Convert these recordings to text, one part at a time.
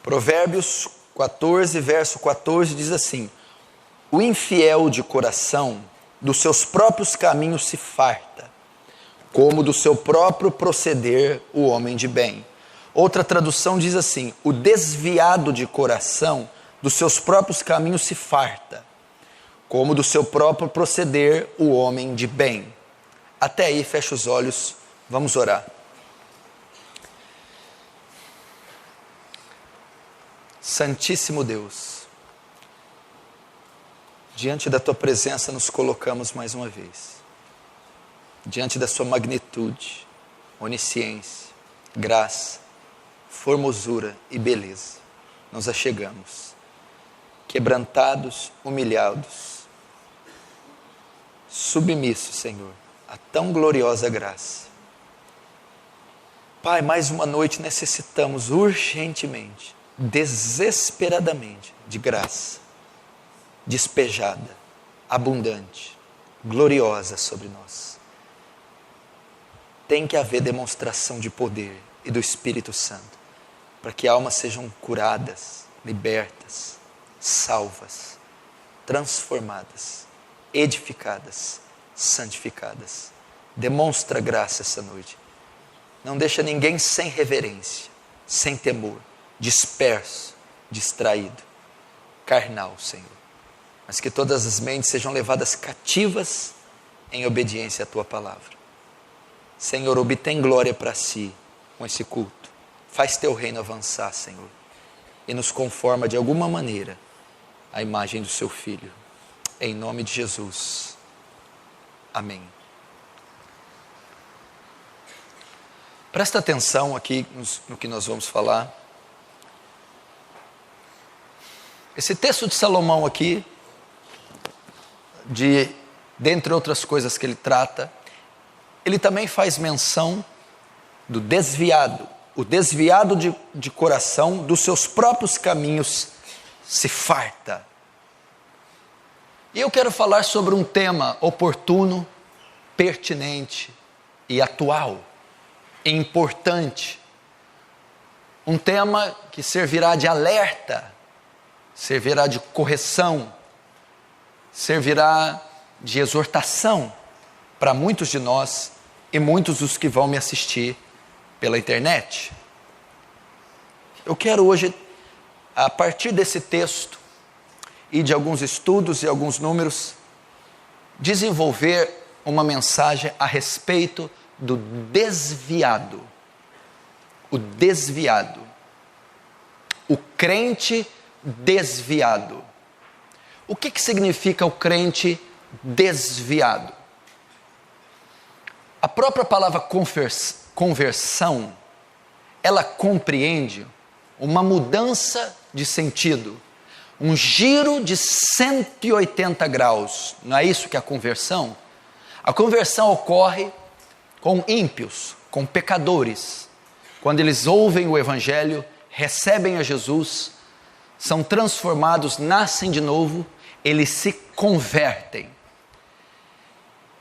Provérbios 14, verso 14 diz assim: o infiel de coração dos seus próprios caminhos se farta, como do seu próprio proceder o homem de bem. Outra tradução diz assim: o desviado de coração dos seus próprios caminhos se farta, como do seu próprio proceder o homem de bem. Até aí, fecha os olhos, vamos orar. Santíssimo Deus, diante da Tua presença nos colocamos mais uma vez. Diante da Sua magnitude, onisciência, graça, formosura e beleza, nos achegamos, quebrantados, humilhados, submissos, Senhor, a tão gloriosa graça. Pai, mais uma noite necessitamos urgentemente, desesperadamente, de graça, despejada, abundante, gloriosa sobre nós. Tem que haver demonstração de poder e do Espírito Santo, para que almas sejam curadas, libertas, salvas, transformadas, edificadas, santificadas. Demonstra graça essa noite. Não deixa ninguém sem reverência, sem temor, disperso, distraído, carnal, Senhor. Mas que todas as mentes sejam levadas cativas em obediência à Tua palavra. Senhor, obtém glória para si com esse culto. Faz Teu reino avançar, Senhor, e nos conforma de alguma maneira à imagem do Seu Filho. Em nome de Jesus. Amém. Presta atenção aqui no que nós vamos falar. Esse texto de Salomão aqui, dentre outras coisas que ele trata, ele também faz menção do desviado. O desviado de coração dos seus próprios caminhos se farta. E eu quero falar sobre um tema oportuno, pertinente e atual, e importante. Um tema que servirá de alerta, servirá de correção, servirá de exortação para muitos de nós e muitos dos que vão me assistir pela internet. Eu quero hoje, a partir desse texto e de alguns estudos e alguns números, desenvolver uma mensagem a respeito do desviado. O desviado. O crente desviado. O que significa o crente desviado? A própria palavra conversão, ela compreende uma mudança de sentido, um giro de 180 graus. Não é isso que é a conversão? A conversão ocorre com ímpios, com pecadores. Quando eles ouvem o Evangelho, recebem a Jesus, são transformados, nascem de novo, eles se convertem.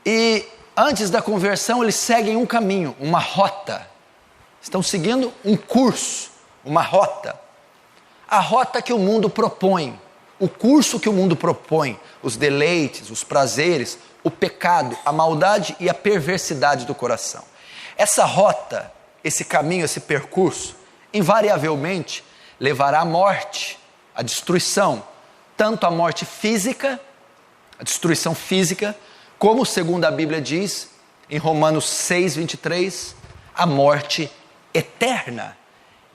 E antes da conversão, eles seguem um caminho, uma rota. Estão seguindo um curso, uma rota. A rota que o mundo propõe, o curso que o mundo propõe, os deleites, os prazeres, o pecado, a maldade e a perversidade do coração. Essa rota, esse caminho, esse percurso, invariavelmente levará à morte, à destruição, tanto a morte física, a destruição física, como segundo a Bíblia diz, em Romanos 6, 23, a morte eterna.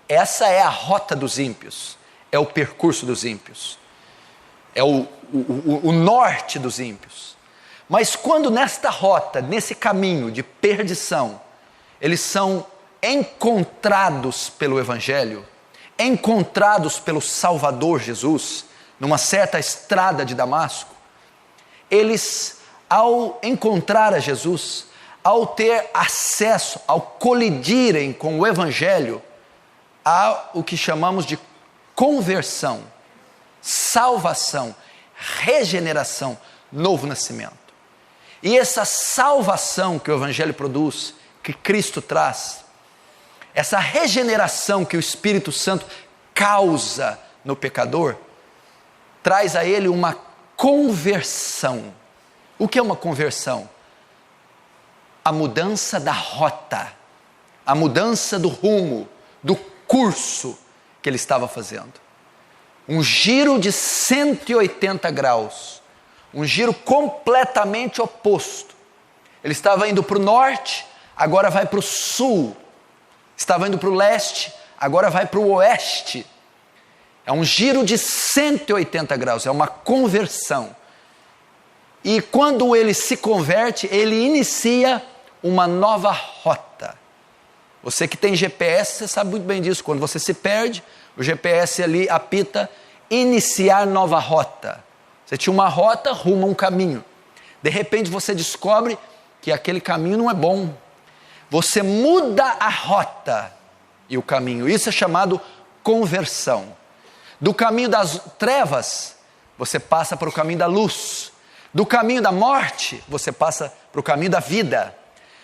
Essa é a rota dos ímpios, é o percurso dos ímpios, é o norte dos ímpios. Mas quando nesta rota, nesse caminho de perdição, eles são encontrados pelo Evangelho, encontrados pelo Salvador Jesus, numa certa estrada de Damasco, eles, ao encontrar a Jesus, ao ter acesso, ao colidirem com o Evangelho, há o que chamamos de conversão, salvação, regeneração, novo nascimento. E essa salvação que o Evangelho produz, que Cristo traz, essa regeneração que o Espírito Santo causa no pecador, traz a ele uma conversão. O que é uma conversão? A mudança da rota, a mudança do rumo, do curso que ele estava fazendo. Um giro de 180 graus, um giro completamente oposto. Ele estava indo para o norte, agora vai para o sul. Estava indo para o leste, agora vai para o oeste. É um giro de 180 graus, é uma conversão. E quando ele se converte, ele inicia uma nova rota. Você que tem GPS, você sabe muito bem disso. Quando você se perde, o GPS ali apita iniciar nova rota. Você tinha uma rota rumo a um caminho. De repente você descobre que aquele caminho não é bom. Você muda a rota e o caminho. Isso é chamado conversão. Do caminho das trevas, você passa para o caminho da luz. Do caminho da morte, você passa para o caminho da vida.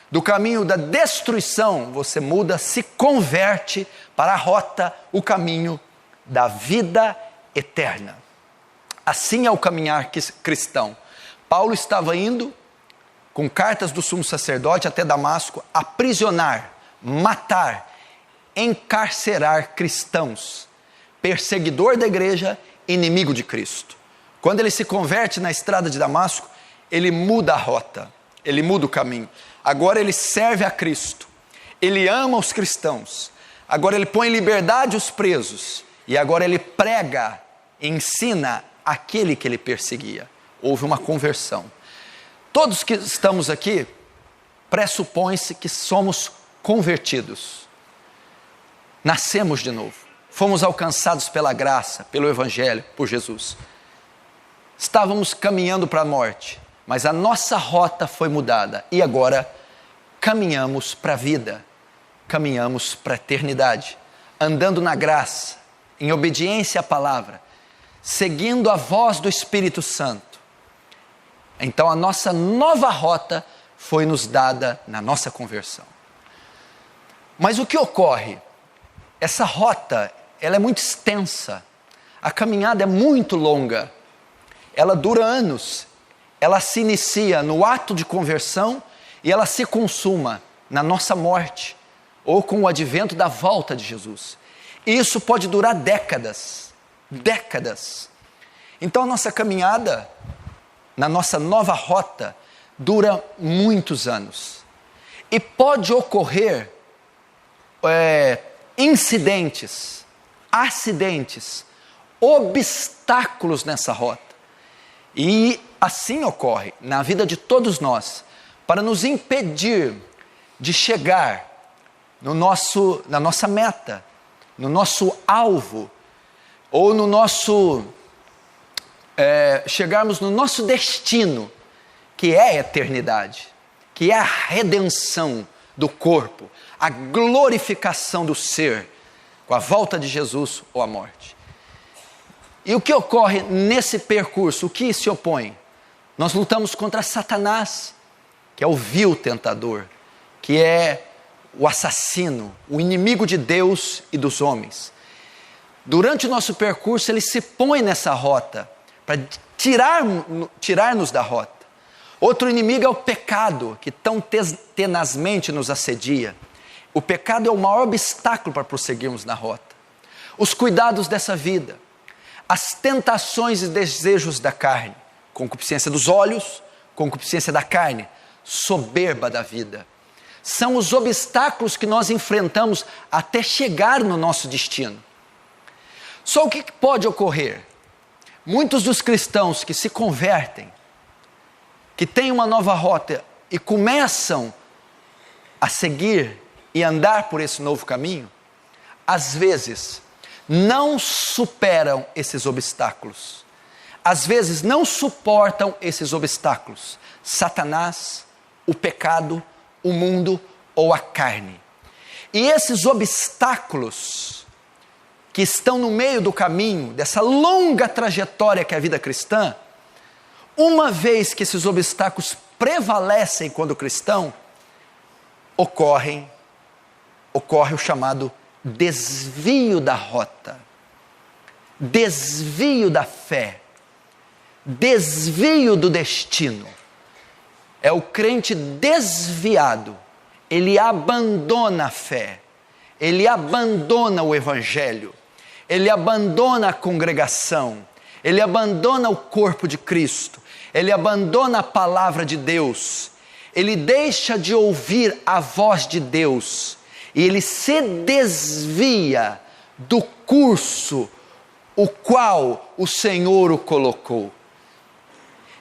Do caminho da destruição, você muda, se converte para a rota, o caminho da vida eterna. Assim é o caminhar cristão. Paulo estava indo com cartas do sumo sacerdote até Damasco, aprisionar, matar, encarcerar cristãos, perseguidor da igreja, inimigo de Cristo. Quando ele se converte na estrada de Damasco, ele muda a rota, ele muda o caminho. Agora ele serve a Cristo, ele ama os cristãos, agora ele põe em liberdade os presos, e agora ele prega, ensina aquele que ele perseguia. Houve uma conversão. Todos que estamos aqui, pressupõe-se que somos convertidos. Nascemos de novo. Fomos alcançados pela graça, pelo Evangelho, por Jesus. Estávamos caminhando para a morte, mas a nossa rota foi mudada. E agora caminhamos para a vida, caminhamos para a eternidade, andando na graça, em obediência à palavra, seguindo a voz do Espírito Santo. Então a nossa nova rota foi nos dada na nossa conversão. Mas o que ocorre? Essa rota, ela é muito extensa, a caminhada é muito longa, ela dura anos, ela se inicia no ato de conversão e ela se consuma na nossa morte ou com o advento da volta de Jesus. E isso pode durar décadas, décadas. Então a nossa caminhada, na nossa nova rota, dura muitos anos. E pode ocorrer incidentes, acidentes, obstáculos nessa rota. E assim ocorre na vida de todos nós, para nos impedir de chegar na nossa meta, no nosso alvo, ou no nosso chegarmos no nosso destino, que é a eternidade, que é a redenção do corpo, a glorificação do ser, com a volta de Jesus ou a morte. E o que ocorre nesse percurso? O que se opõe? Nós lutamos contra Satanás, que é o vil tentador, que é o assassino, o inimigo de Deus e dos homens. Durante o nosso percurso, ele se põe nessa rota, para tirar-nos da rota. Outro inimigo é o pecado, que tão tenazmente nos assedia. O pecado é o maior obstáculo para prosseguirmos na rota. Os cuidados dessa vida, as tentações e desejos da carne, concupiscência dos olhos, concupiscência da carne, soberba da vida. São os obstáculos que nós enfrentamos até chegar no nosso destino. Só o que pode ocorrer? Muitos dos cristãos que se convertem, que têm uma nova rota e começam a seguir e andar por esse novo caminho, às vezes não superam esses obstáculos. Às vezes não suportam esses obstáculos. Satanás, o pecado, o mundo ou a carne. E esses obstáculos que estão no meio do caminho, dessa longa trajetória que é a vida cristã, uma vez que esses obstáculos prevalecem quando cristão, ocorre o chamado desvio da rota. desvio da fé, desvio do destino. É o crente desviado, ele abandona a fé, ele abandona o evangelho, ele abandona a congregação, ele abandona o corpo de Cristo, ele abandona a palavra de Deus, ele deixa de ouvir a voz de Deus e ele se desvia do curso o qual o Senhor o colocou.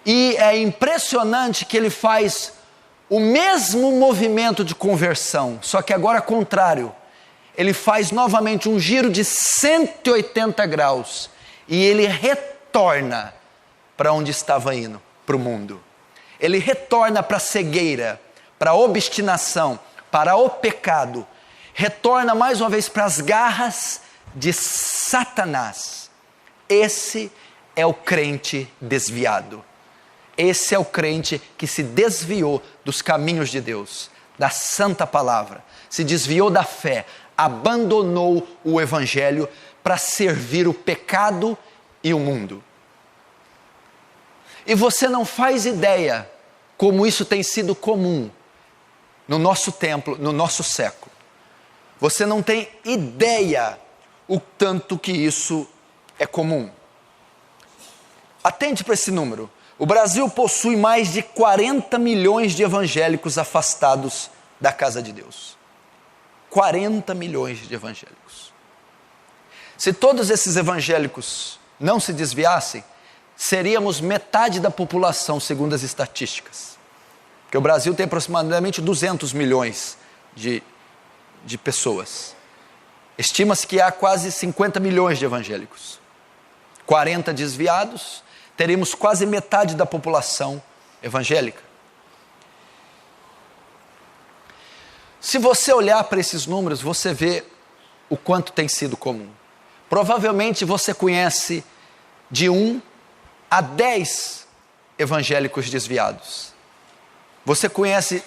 E é impressionante que ele faz o mesmo movimento de conversão, só que agora contrário. Ele faz novamente um giro de 180 graus e ele retorna para onde estava indo, para o mundo. Ele retorna para a cegueira, para a obstinação, para o pecado. Retorna mais uma vez para as garras de Satanás. Esse é o crente desviado. Esse é o crente que se desviou dos caminhos de Deus, da santa palavra, se desviou da fé, abandonou o evangelho para servir o pecado e o mundo. E você não faz ideia como isso tem sido comum no nosso templo, no nosso século. Você não tem ideia o tanto que isso é comum. Atente para esse número. O Brasil possui mais de 40 milhões de evangélicos afastados da casa de Deus. 40 milhões de evangélicos. Se todos esses evangélicos não se desviassem, seríamos metade da população, segundo as estatísticas. Porque o Brasil tem aproximadamente 200 milhões de pessoas. Estima-se que há quase 50 milhões de evangélicos. 40 desviados, teríamos quase metade da população evangélica. Se você olhar para esses números, você vê o quanto tem sido comum. Provavelmente você conhece de 1 a 10 evangélicos desviados. Você conhece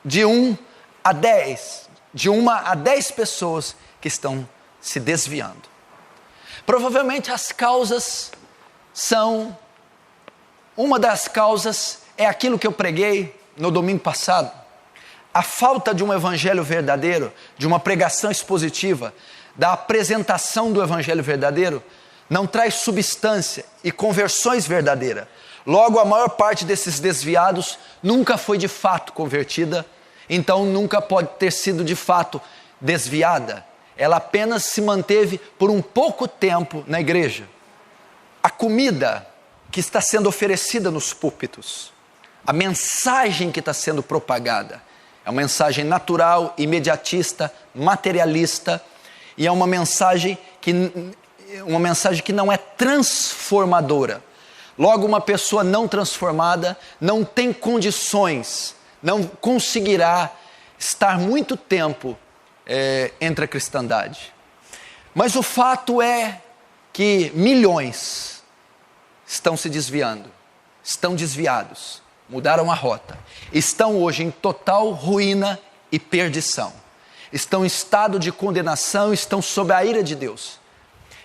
de 1 a 10, de 1 a 10 pessoas que estão se desviando. Provavelmente as causas são, uma das causas é aquilo que eu preguei no domingo passado, a falta de um evangelho verdadeiro, de uma pregação expositiva, da apresentação do evangelho verdadeiro, não traz substância e conversões verdadeiras. Logo, a maior parte desses desviados nunca foi de fato convertida, então nunca pode ter sido de fato desviada. Ela apenas se manteve por um pouco tempo na igreja. A comida que está sendo oferecida nos púlpitos, a mensagem que está sendo propagada, é uma mensagem natural, imediatista, materialista, e é uma mensagem que não é transformadora. Logo, uma pessoa não transformada não tem condições, não conseguirá estar muito tempo entre a cristandade. Mas o fato é que milhões estão se desviando, estão desviados, mudaram a rota, estão hoje em total ruína e perdição, estão em estado de condenação, estão sob a ira de Deus.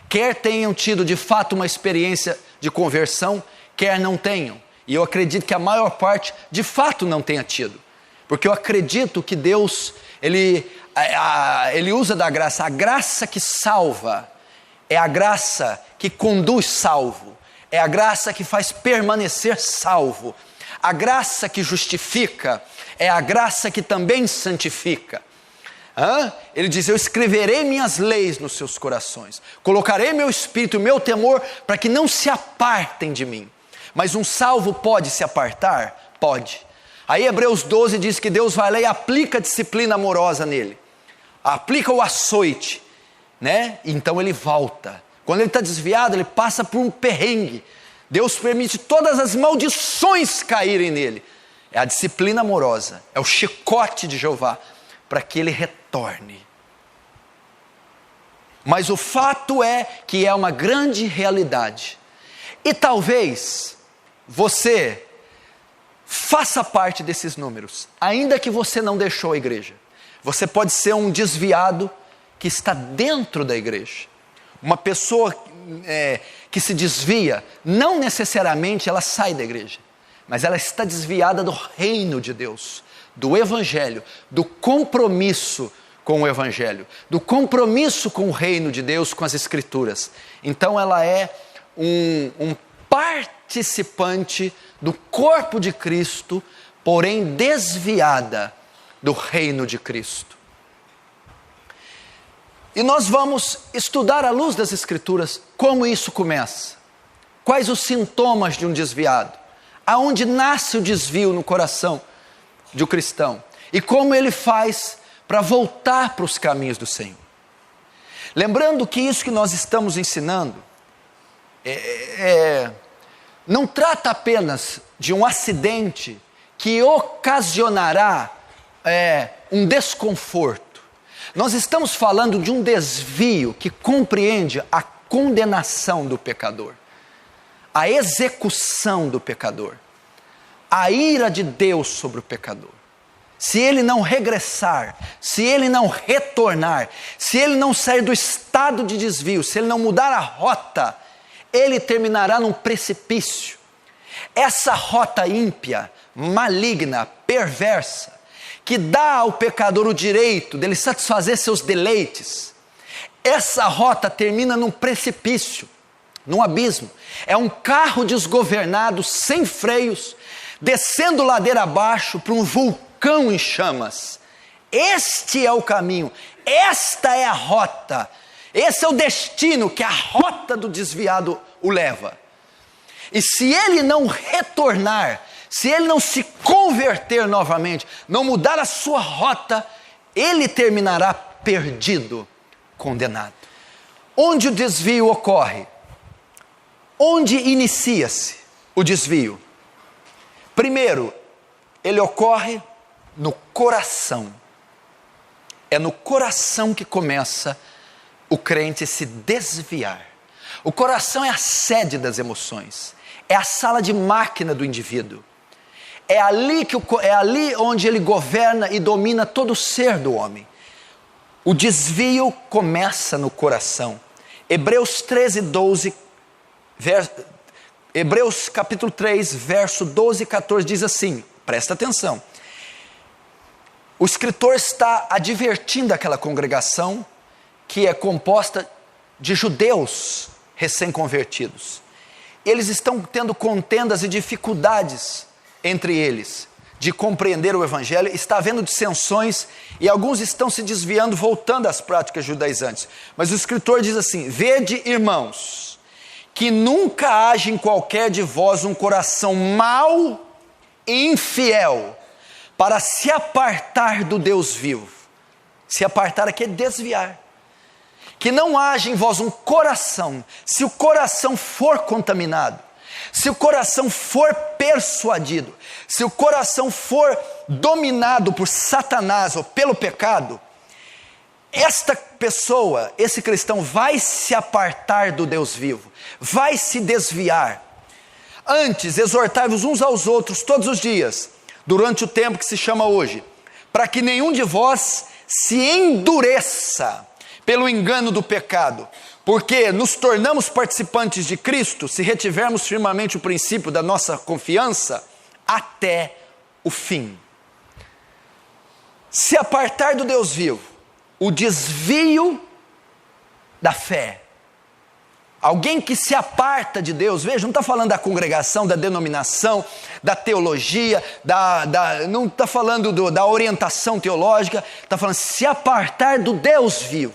Quer tenham tido de fato uma experiência de conversão, quer não tenham, e eu acredito que a maior parte de fato não tenha tido, porque eu acredito que Deus, Ele usa da graça, a graça que salva, é a graça que conduz salvo, é a graça que faz permanecer salvo, a graça que justifica, é a graça que também santifica. Ele diz, eu escreverei minhas leis nos seus corações, colocarei meu espírito e meu temor para que não se apartem de mim. Mas um salvo pode se apartar? Pode. Aí Hebreus 12 diz que Deus vai lá e aplica a disciplina amorosa nele, aplica o açoite, né? Então ele volta. Quando ele está desviado, ele passa por um perrengue. Deus permite todas as maldições caírem nele. É a disciplina amorosa, é o chicote de Jeová, para que ele retorne. Mas o fato é que é uma grande realidade. E talvez você faça parte desses números, ainda que você não deixou a igreja. Você pode ser um desviado que está dentro da igreja. Uma pessoa que se desvia, não necessariamente ela sai da igreja, mas ela está desviada do reino de Deus, do evangelho, do compromisso com o evangelho, do compromisso com o reino de Deus, com as escrituras. Então ela é um participante do corpo de Cristo, porém desviada do reino de Cristo. E nós vamos estudar à luz das escrituras como isso começa. Quais os sintomas de um desviado? Aonde nasce o desvio no coração de um cristão? E como ele faz para voltar para os caminhos do Senhor? Lembrando que isso que nós estamos ensinando não trata apenas de um acidente que ocasionará um desconforto. Nós estamos falando de um desvio que compreende a condenação do pecador, a execução do pecador, a ira de Deus sobre o pecador. Se ele não regressar, se ele não retornar, se ele não sair do estado de desvio, se ele não mudar a rota, ele terminará num precipício. Essa rota ímpia, maligna, perversa, que dá ao pecador o direito dele satisfazer seus deleites, essa rota termina num precipício, num abismo. É um carro desgovernado, sem freios, descendo ladeira abaixo para um vulcão em chamas. Este é o caminho, esta é a rota, esse é o destino que a rota do desviado o leva. E se ele não retornar, se ele não se converter novamente, não mudar a sua rota, ele terminará perdido, condenado. Onde o desvio ocorre? Onde inicia-se o desvio? Primeiro, ele ocorre no coração. É no coração que começa o crente se desviar. O coração é a sede das emoções, é a sala de máquina do indivíduo. É ali onde ele governa e domina todo o ser do homem. O desvio começa no coração. Hebreus 13:12, Hebreus capítulo 3, verso 12 e 14 diz assim, presta atenção. O escritor está advertindo aquela congregação que é composta de judeus recém-convertidos. Eles estão tendo contendas e dificuldades entre eles de compreender o evangelho, está havendo dissensões e alguns estão se desviando, voltando às práticas judaizantes. Mas o escritor diz assim: vede, irmãos, que nunca haja em qualquer de vós um coração mau e infiel para se apartar do Deus vivo. Se apartar aqui é desviar. Que não haja em vós um coração, se o coração for contaminado, se o coração for persuadido, se o coração for dominado por Satanás ou pelo pecado, esta pessoa, esse cristão vai se apartar do Deus vivo, vai se desviar. Antes, exortai-vos uns aos outros todos os dias, durante o tempo que se chama hoje, para que nenhum de vós se endureça pelo engano do pecado, porque nos tornamos participantes de Cristo se retivermos firmemente o princípio da nossa confiança até o fim. Se apartar do Deus vivo, o desvio da fé. Alguém que se aparta de Deus, veja, não está falando da congregação, da denominação, da teologia, não está falando da orientação teológica, está falando se apartar do Deus vivo,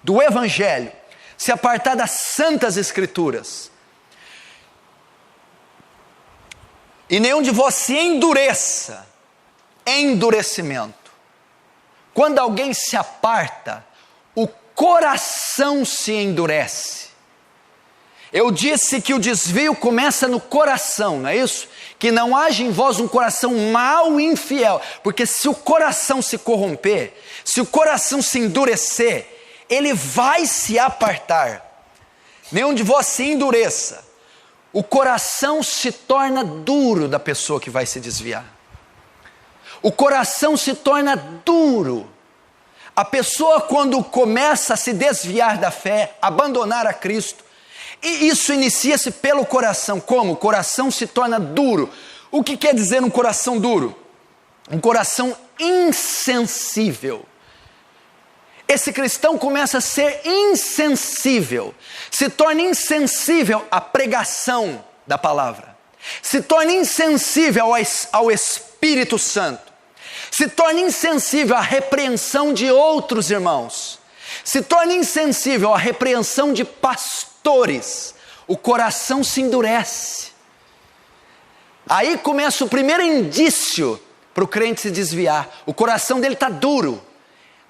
do Evangelho, se apartar das santas escrituras. E nenhum de vós se endureça, endurecimento. Quando alguém se aparta, o coração se endurece. Eu disse que o desvio começa no coração, não é isso? Que não haja em vós um coração mau e infiel, porque se o coração se corromper, se o coração se endurecer, ele vai se apartar. Nenhum de vós se endureça. O coração se torna duro da pessoa que vai se desviar. O coração se torna duro. A pessoa, quando começa a se desviar da fé, abandonar a Cristo, E isso inicia-se pelo coração. Como? O coração se torna duro. O que quer dizer um coração duro? Um coração insensível. Esse cristão começa a ser insensível, se torna insensível à pregação da palavra, se torna insensível ao Espírito Santo, se torna insensível à repreensão de outros irmãos, se torna insensível à repreensão de pastores. O coração se endurece. Aí começa o primeiro indício para o crente se desviar. O coração dele está duro.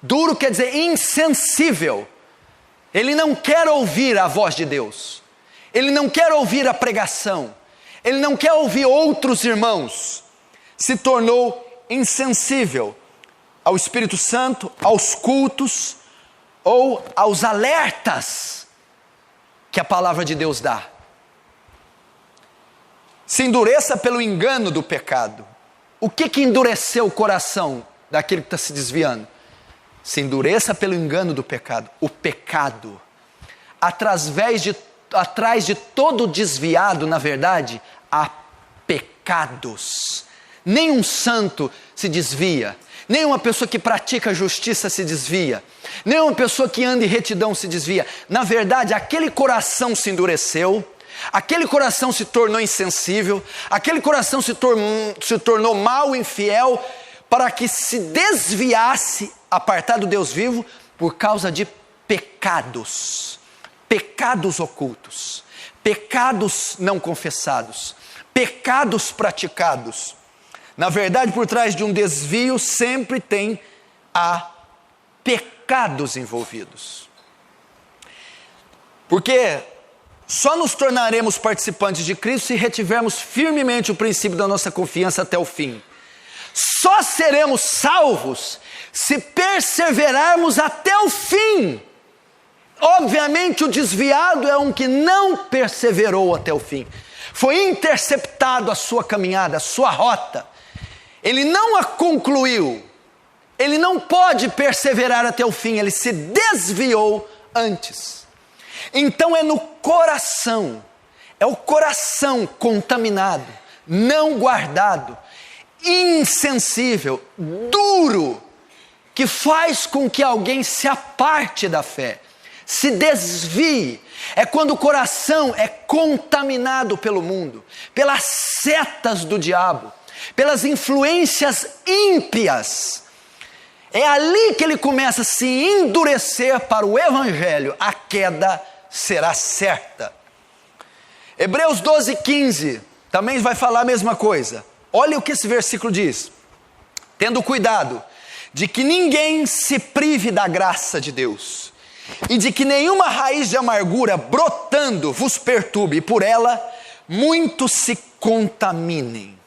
Duro quer dizer insensível. Ele não quer ouvir a voz de Deus. Ele não quer ouvir a pregação. Ele não quer ouvir outros irmãos. Se tornou insensível ao Espírito Santo, aos cultos ou aos alertas que a palavra de Deus dá. Se endureça pelo engano do pecado. O que endureceu o coração daquele que está se desviando? Se endureça pelo engano do pecado. O pecado. Atrás de todo desviado, na verdade, há pecados. Nenhum santo se desvia. Nenhuma pessoa que pratica justiça se desvia. Nenhuma pessoa que anda em retidão se desvia. Na verdade, aquele coração se endureceu. Aquele coração se tornou insensível. Aquele coração se tornou mau, infiel, para que se desviasse, apartado do Deus vivo, por causa de pecados. Pecados ocultos. Pecados não confessados. Pecados praticados. Na verdade, por trás de um desvio sempre há pecados envolvidos. Porque só nos tornaremos participantes de Cristo se retivermos firmemente o princípio da nossa confiança até o fim. Só seremos salvos se perseverarmos até o fim. Obviamente o desviado é um que não perseverou até o fim. Foi interceptado a sua caminhada, a sua rota. Ele não a concluiu. Ele não pode perseverar até o fim. Ele se desviou antes. Então é no coração. É o coração contaminado, não guardado, insensível, duro, que faz com que alguém se aparte da fé, se desvie. É quando o coração é contaminado pelo mundo, pelas setas do diabo, pelas influências ímpias. É ali que ele começa a se endurecer para o evangelho. A queda será certa. Hebreus 12:15 também vai falar a mesma coisa. Olha o que esse versículo diz: tendo cuidado de que ninguém se prive da graça de Deus, e de que nenhuma raiz de amargura brotando vos perturbe, e por ela muitos se contaminem.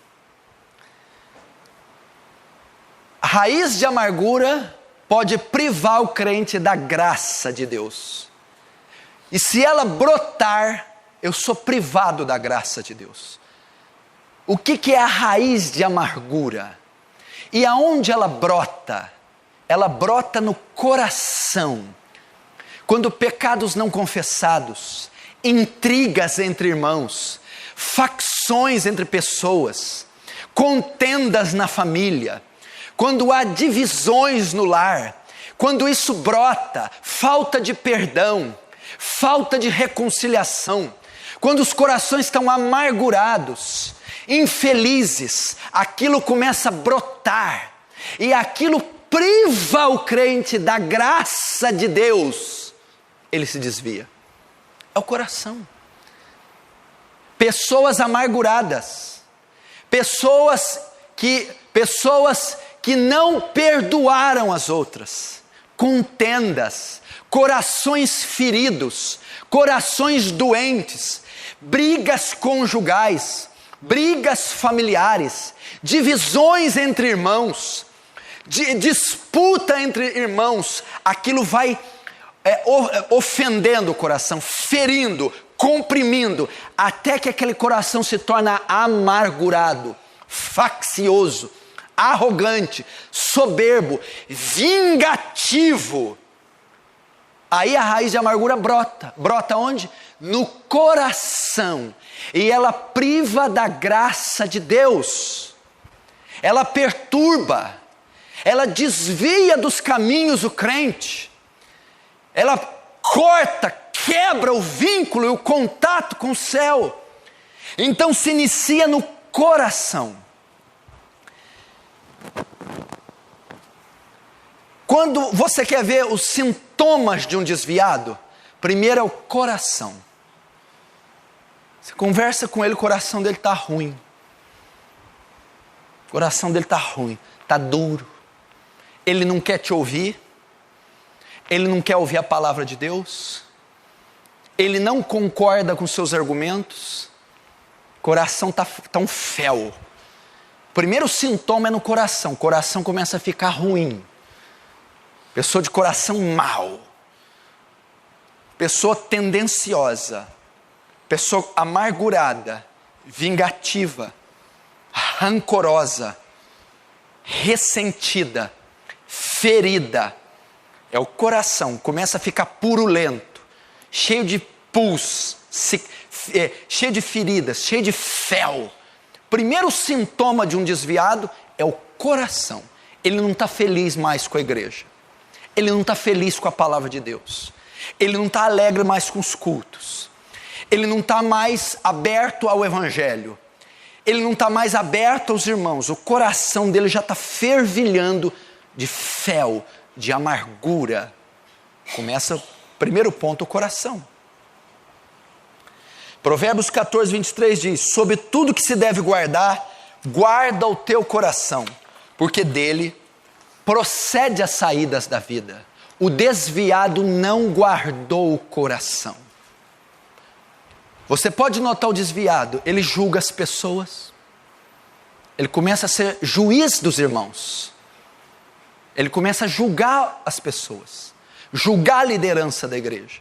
A raiz de amargura pode privar o crente da graça de Deus. E se ela brotar, eu sou privado da graça de Deus. O que é a raiz de amargura? E aonde ela brota? Ela brota no coração. Quando pecados não confessados, intrigas entre irmãos, facções entre pessoas, contendas na família, quando há divisões no lar, quando isso brota, falta de perdão, falta de reconciliação, quando os corações estão amargurados, infelizes, aquilo começa a brotar, e aquilo priva o crente da graça de Deus, ele se desvia. É o coração. Pessoas amarguradas, pessoas que não perdoaram as outras, contendas, corações feridos, corações doentes, brigas conjugais, brigas familiares, divisões entre irmãos, disputa entre irmãos. Aquilo vai ofendendo o coração, ferindo, comprimindo, até que aquele coração se torna amargurado, faccioso, arrogante, soberbo, vingativo. Aí a raiz de amargura brota. Brota onde? No coração. E ela priva da graça de Deus. Ela perturba. Ela desvia dos caminhos o crente. Ela corta, quebra o vínculo e o contato com o céu. Então se inicia no coração. Quando você quer ver os sintomas de um desviado, primeiro é o coração. Você conversa com ele, o coração dele está ruim. O coração dele está ruim, está duro. Ele não quer te ouvir. Ele não quer ouvir a palavra de Deus. Ele não concorda com seus argumentos. O coração está um fel. O primeiro sintoma é no coração. O coração começa a ficar ruim. Pessoa de coração mau. Pessoa tendenciosa. Pessoa amargurada. Vingativa. Rancorosa. Ressentida. Ferida. É o coração. Começa a ficar purulento. Cheio de pus. Cheio de feridas. Cheio de fel. Primeiro sintoma de um desviado é o coração. Ele não está feliz mais com a igreja. Ele não está feliz com a palavra de Deus. Ele não está alegre mais com os cultos. Ele não está mais aberto ao evangelho. Ele não está mais aberto aos irmãos. O coração dele já está fervilhando de fel, de amargura. Começa, primeiro ponto, o coração. Provérbios 14, 23 diz: sobre tudo que se deve guardar, guarda o teu coração, porque dele procede as saídas da vida. O desviado não guardou o coração. Você pode notar o desviado, ele julga as pessoas. Ele começa a ser juiz dos irmãos. Ele começa a julgar as pessoas. Julgar a liderança da igreja.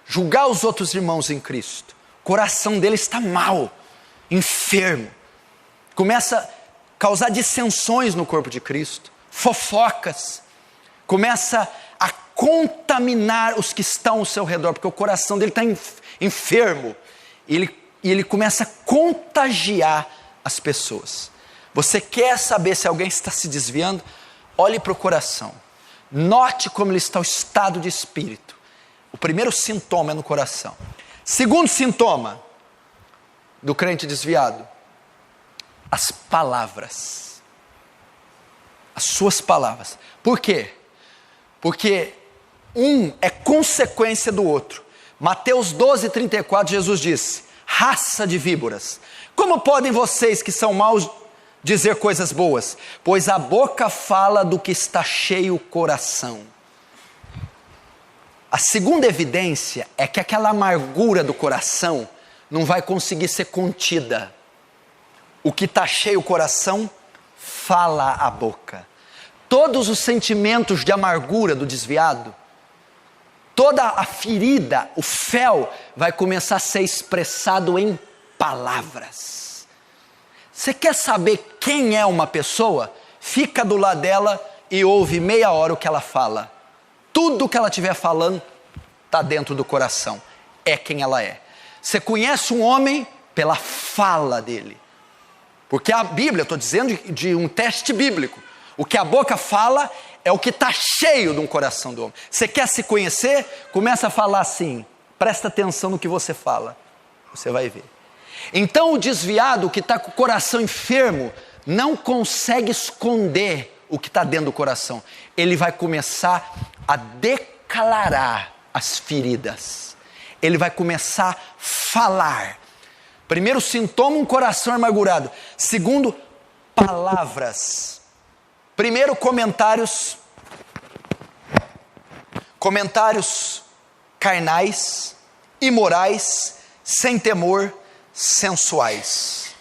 Julgar os outros irmãos em Cristo. O coração dele está mal, enfermo. Começa a causar dissensões no corpo de Cristo. Fofocas, começa a contaminar os que estão ao seu redor, porque o coração dele está enfermo, e ele começa a contagiar as pessoas. Você quer saber se alguém está se desviando? Olhe para o coração, note como ele está, o estado de espírito. O primeiro sintoma é no coração. Segundo sintoma do crente desviado, as palavras. As suas palavras. Por quê? Porque um é consequência do outro. Mateus 12, 34, Jesus disse: raça de víboras, como podem vocês que são maus dizer coisas boas? Pois a boca fala do que está cheio o coração. A segunda evidência é que aquela amargura do coração não vai conseguir ser contida. O que está cheio o coração fala a boca. Todos os sentimentos de amargura do desviado, toda a ferida, o fel, vai começar a ser expressado em palavras. Você quer saber quem é uma pessoa? Fica do lado dela e ouve meia hora o que ela fala. Tudo o que ela estiver falando está dentro do coração. É quem ela é. Você conhece um homem pela fala dele. Porque a Bíblia, estou dizendo de um teste bíblico, o que a boca fala é o que está cheio de um coração do homem. Você quer se conhecer? Começa a falar assim, presta atenção no que você fala, você vai ver. Então o desviado, que está com o coração enfermo, não consegue esconder o que está dentro do coração. Ele vai começar a declarar as feridas. Ele vai começar a falar. Primeiro sintoma, um coração amargurado. Segundo, palavras. Primeiro, comentários carnais, imorais, sem temor, sensuais.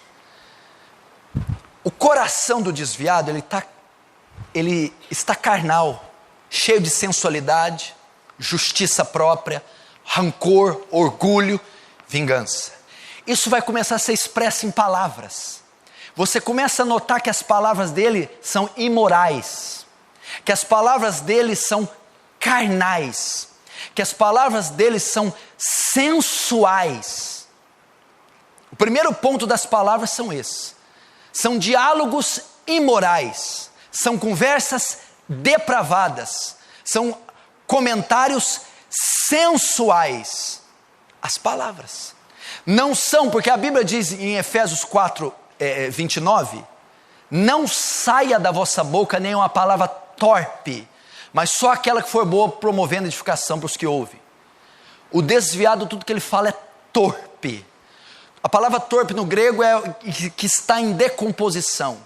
O coração do desviado, ele está carnal, cheio de sensualidade, justiça própria, rancor, orgulho, vingança. Isso vai começar a ser expresso em palavras. Você começa a notar que as palavras dele são imorais, que as palavras dele são carnais, que as palavras deles são sensuais. O primeiro ponto das palavras são esses. São diálogos imorais, são conversas depravadas, são comentários sensuais. As palavras não são, porque a Bíblia diz em Efésios 4, 29, não saia da vossa boca nenhuma palavra torpe, mas só aquela que for boa, promovendo edificação para os que ouvem. O desviado, tudo que ele fala é torpe. A palavra torpe no grego é que está em decomposição.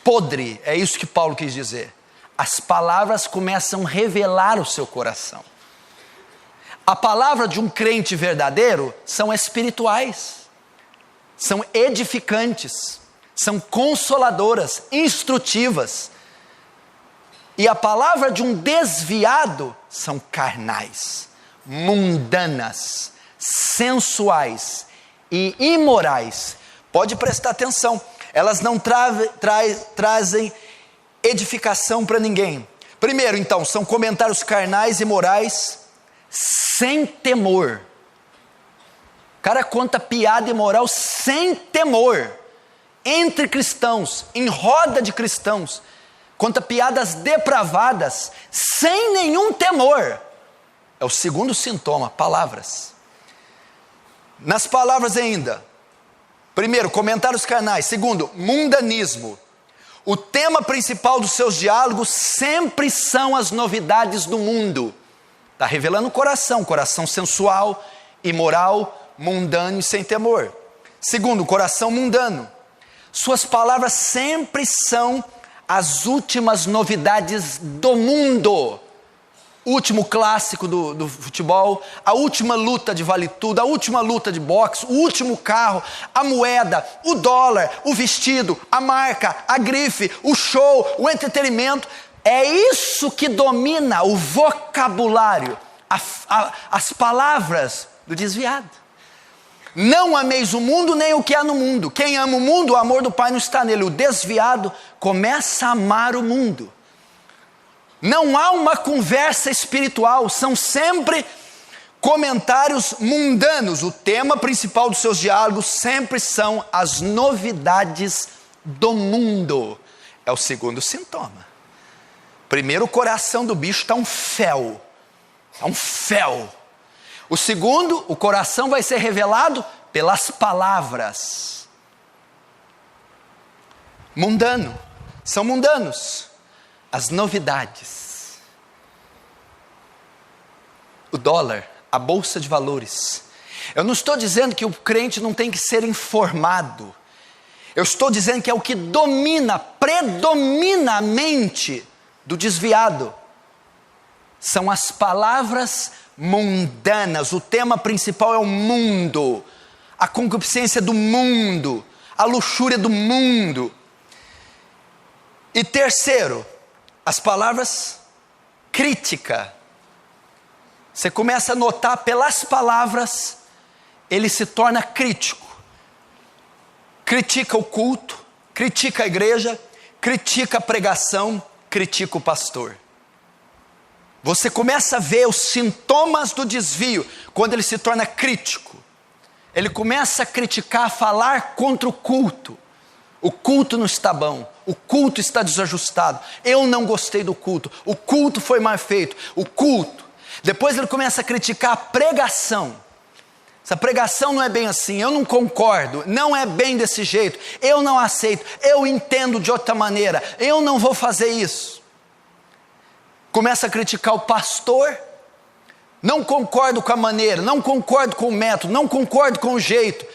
Podre, é isso que Paulo quis dizer. As palavras começam a revelar o seu coração. A palavra de um crente verdadeiro são espirituais, são edificantes, são consoladoras, instrutivas. E a palavra de um desviado são carnais, mundanas, sensuais e imorais. Pode prestar atenção, elas não trazem edificação para ninguém. Primeiro, então, são comentários carnais e morais sem temor. O cara conta piada imoral sem temor, entre cristãos, em roda de cristãos, conta piadas depravadas, sem nenhum temor. É o segundo sintoma, palavras. Nas palavras ainda, primeiro, comentários carnais. Segundo, mundanismo. O tema principal dos seus diálogos sempre são as novidades do mundo. Está revelando o coração sensual, imoral, mundano e sem temor. Segundo, coração mundano. Suas palavras sempre são as últimas novidades do mundo. O último clássico do futebol, a última luta de vale tudo, a última luta de boxe, o último carro, a moeda, o dólar, o vestido, a marca, a grife, o show, o entretenimento. É isso que domina o vocabulário, as palavras do desviado. Não ameis o mundo nem o que há no mundo. Quem ama o mundo, o amor do Pai não está nele. O desviado começa a amar o mundo. Não há uma conversa espiritual, são sempre comentários mundanos. O tema principal dos seus diálogos sempre são as novidades do mundo. É o segundo sintoma. Primeiro, o coração do bicho está um fel. Está um fel. O segundo, o coração vai ser revelado pelas palavras. Mundano. São mundanos. As novidades. O dólar, a bolsa de valores. Eu não estou dizendo que o crente não tem que ser informado. Eu estou dizendo que é o que predomina a mente do desviado. São as palavras mundanas. O tema principal é o mundo, a concupiscência do mundo, a luxúria do mundo. E terceiro, as palavras crítica. Você começa a notar pelas palavras, ele se torna crítico. Critica o culto, critica a igreja, critica a pregação, critica o pastor. Você começa a ver os sintomas do desvio quando ele se torna crítico. Ele começa a criticar, a falar contra o culto. O culto não está bom, o culto está desajustado, eu não gostei do culto, o culto foi mal feito, o culto. Depois ele começa a criticar a pregação. Essa pregação não é bem assim, eu não concordo, não é bem desse jeito, eu não aceito, eu entendo de outra maneira, eu não vou fazer isso. Começa a criticar o pastor, não concordo com a maneira, não concordo com o método, não concordo com o jeito.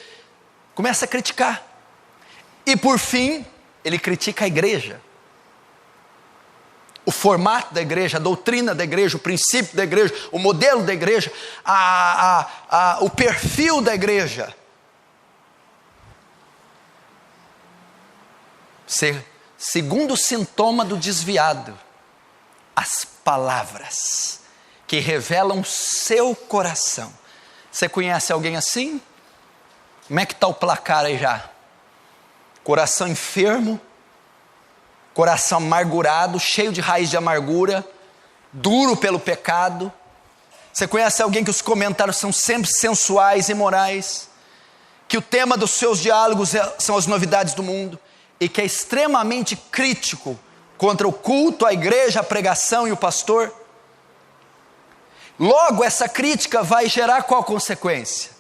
Começa a criticar. E por fim, ele critica a igreja. O formato da igreja, a doutrina da igreja, o princípio da igreja, o modelo da igreja, o perfil da igreja. Segundo sintoma do desviado, as palavras que revelam seu coração. Você conhece alguém assim? Como é que está o placar aí já? Coração enfermo, coração amargurado, cheio de raiz de amargura, duro pelo pecado, Você conhece alguém que os comentários são sempre sensuais e imorais, que o tema dos seus diálogos são as novidades do mundo, e que é extremamente crítico contra o culto, a igreja, a pregação e o pastor? Logo, essa crítica vai gerar qual consequência?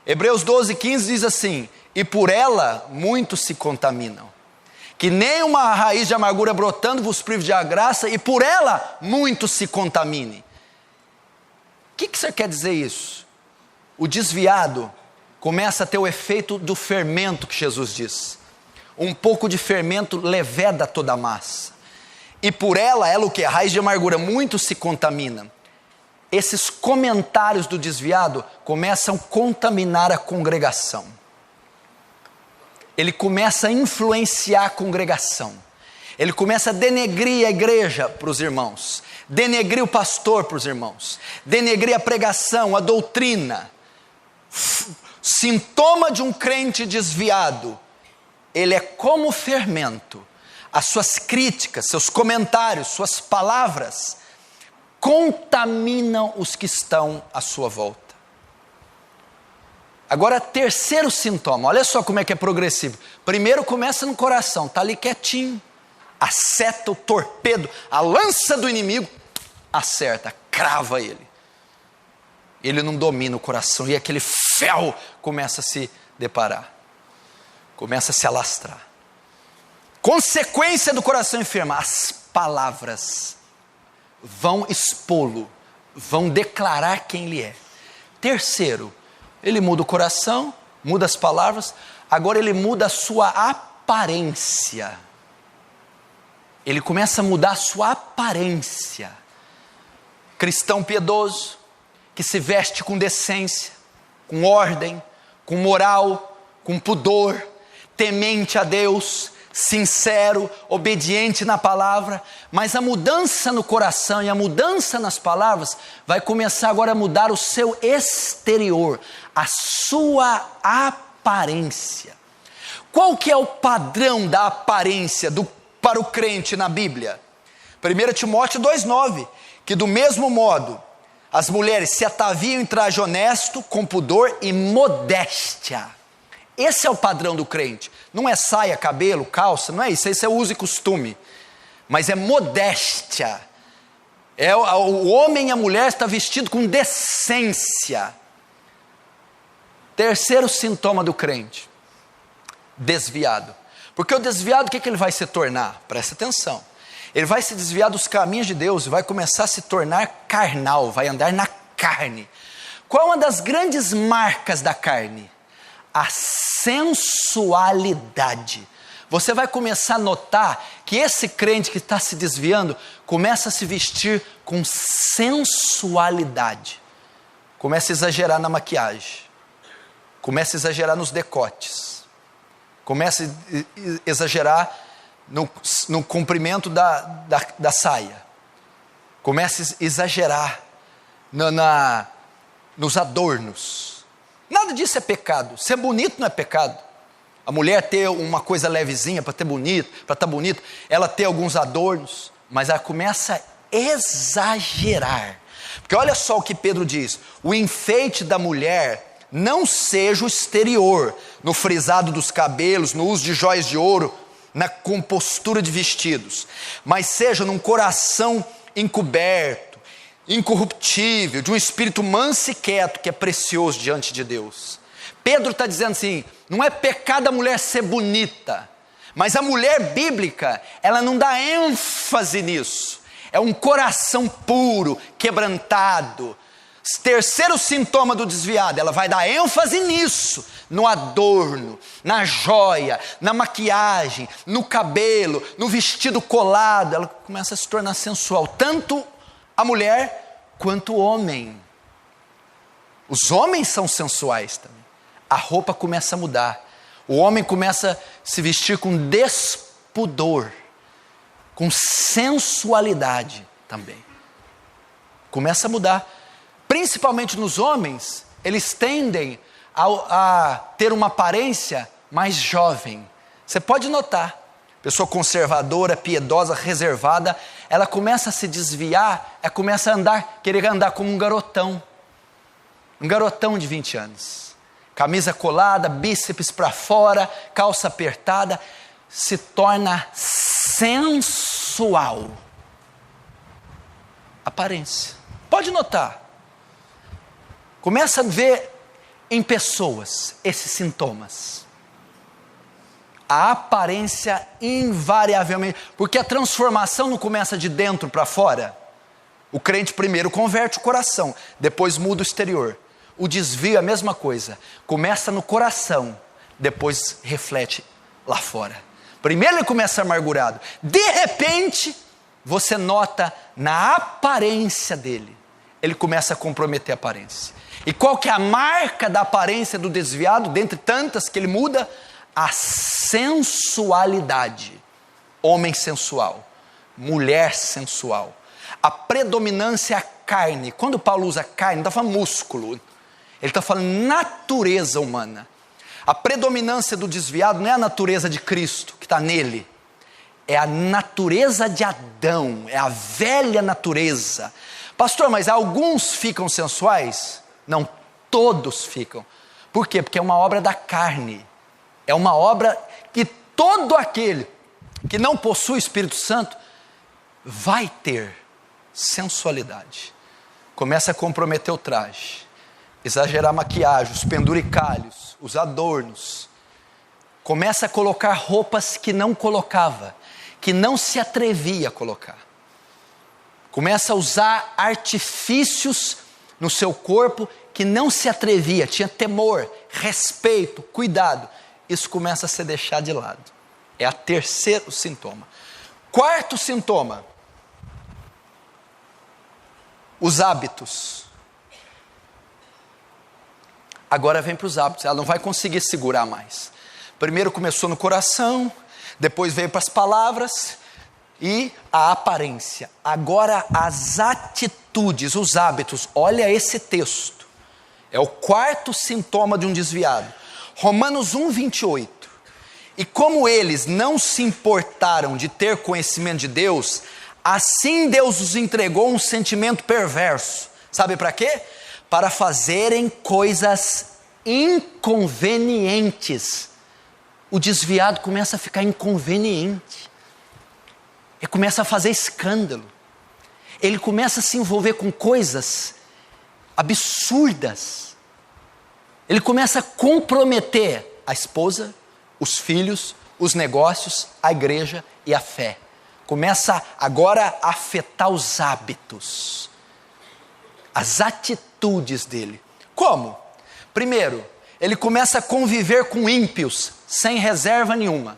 Hebreus 12:15 diz assim: e por ela muitos se contaminam. Que nem uma raiz de amargura brotando vos prive de a graça, e por ela muitos se contaminem. O que você quer dizer isso? O desviado começa a ter o efeito do fermento que Jesus diz. Um pouco de fermento leveda toda a massa. E por ela o que? A raiz de amargura, muitos se contaminam. Esses comentários do desviado começam a contaminar a congregação. Ele começa a influenciar a congregação. Ele começa a denegrir a igreja para os irmãos, denegrir o pastor para os irmãos, denegrir a pregação, a doutrina. Sintoma de um crente desviado: ele é como fermento. As suas críticas, seus comentários, suas palavras contaminam os que estão à sua volta. Agora, terceiro sintoma, olha só como é que é progressivo. Primeiro começa no coração, está ali quietinho, a seta, o torpedo, a lança do inimigo, acerta, crava ele. Ele não domina o coração, e aquele fel começa a se deparar, começa a se alastrar. Consequência do coração enfermo: as palavras vão expô-lo, vão declarar quem ele é. Terceiro, ele muda o coração, muda as palavras, agora ele muda a sua aparência. Ele começa a mudar a sua aparência. Cristão piedoso, que se veste com decência, com ordem, com moral, com pudor, temente a Deus, sincero, obediente na palavra, mas a mudança no coração e a mudança nas palavras vai começar agora a mudar o seu exterior, a sua aparência. Qual que é o padrão da aparência para o crente na Bíblia? 1 Timóteo 2,9, que do mesmo modo as mulheres se ataviam em traje honesto, com pudor e modéstia. Esse é o padrão do crente. Não é saia, cabelo, calça, não é isso. Isso é uso e costume. Mas é modéstia. O homem e a mulher estão vestidos com decência. Terceiro sintoma do crente: desviado. Porque o desviado, o que ele vai se tornar? Presta atenção. Ele vai se desviar dos caminhos de Deus e vai começar a se tornar carnal, vai andar na carne. Qual é uma das grandes marcas da carne? A sensualidade. Você vai começar a notar que esse crente que está se desviando começa a se vestir com sensualidade. Começa a exagerar na maquiagem, começa a exagerar nos decotes, começa a exagerar no comprimento da saia, começa a exagerar nos adornos. Nada disso é pecado. Ser bonito não é pecado. A mulher ter uma coisa levezinha para ter bonito, para estar bonito, ela ter alguns adornos, mas ela começa a exagerar. Porque olha só o que Pedro diz: o enfeite da mulher não seja o exterior, no frisado dos cabelos, no uso de jóias de ouro, na compostura de vestidos, mas seja num coração encoberto, incorruptível, de um espírito manso e quieto, que é precioso diante de Deus. Pedro está dizendo assim: não é pecado a mulher ser bonita, mas a mulher bíblica, ela não dá ênfase nisso. É um coração puro, quebrantado. Terceiro sintoma do desviado: ela vai dar ênfase nisso, no adorno, na joia, na maquiagem, no cabelo, no vestido colado. Ela começa a se tornar sensual, tanto a mulher quanto o homem. Os homens são sensuais também. A roupa começa a mudar. O homem começa a se vestir com despudor, com sensualidade também. Começa a mudar. Principalmente nos homens, eles tendem a ter uma aparência mais jovem. Você pode notar, pessoa conservadora, piedosa, reservada, ela começa a se desviar, ela começa a querer andar como um garotão. Um garotão de 20 anos. Camisa colada, bíceps para fora, calça apertada, se torna sensual. Aparência. Pode notar. Começa a ver em pessoas esses sintomas. A aparência invariavelmente, porque a transformação não começa de dentro para fora. O crente primeiro converte o coração, depois muda o exterior. O desvio é a mesma coisa, começa no coração, depois reflete lá fora. Primeiro ele começa amargurado, de repente você nota na aparência dele, ele começa a comprometer a aparência. E qual que é a marca da aparência do desviado, dentre tantas que ele muda? A sensualidade. Homem sensual, mulher sensual. A predominância é a carne. Quando Paulo usa carne, não está falando músculo, ele está falando natureza humana. A predominância do desviado não é a natureza de Cristo que está nele, é a natureza de Adão, é a velha natureza. Pastor, mas alguns ficam sensuais? Não, todos ficam. Por quê? Porque é uma obra da carne. É uma obra que todo aquele que não possui o Espírito Santo vai ter sensualidade. Começa a comprometer o traje, exagerar a maquiagem, os penduricalhos, os adornos. Começa a colocar roupas que não colocava, que não se atrevia a colocar. Começa a usar artifícios no seu corpo que não se atrevia, tinha temor, respeito, cuidado. Isso começa a ser deixado de lado. É o terceiro sintoma. Quarto sintoma. Os hábitos. Agora vem para os hábitos. Ela não vai conseguir segurar mais. Primeiro começou no coração, depois veio para as palavras e a aparência. Agora as atitudes, os hábitos. Olha esse texto. É o quarto sintoma de um desviado. Romanos 1:28. E como eles não se importaram de ter conhecimento de Deus, assim Deus os entregou um sentimento perverso. Sabe para quê? Para fazerem coisas inconvenientes. O desviado começa a ficar inconveniente. Ele começa a fazer escândalo. Ele começa a se envolver com coisas absurdas. Ele começa a comprometer a esposa, os filhos, os negócios, a igreja e a fé. Começa agora a afetar os hábitos, as atitudes dele. Como? Primeiro, ele começa a conviver com ímpios, sem reserva nenhuma.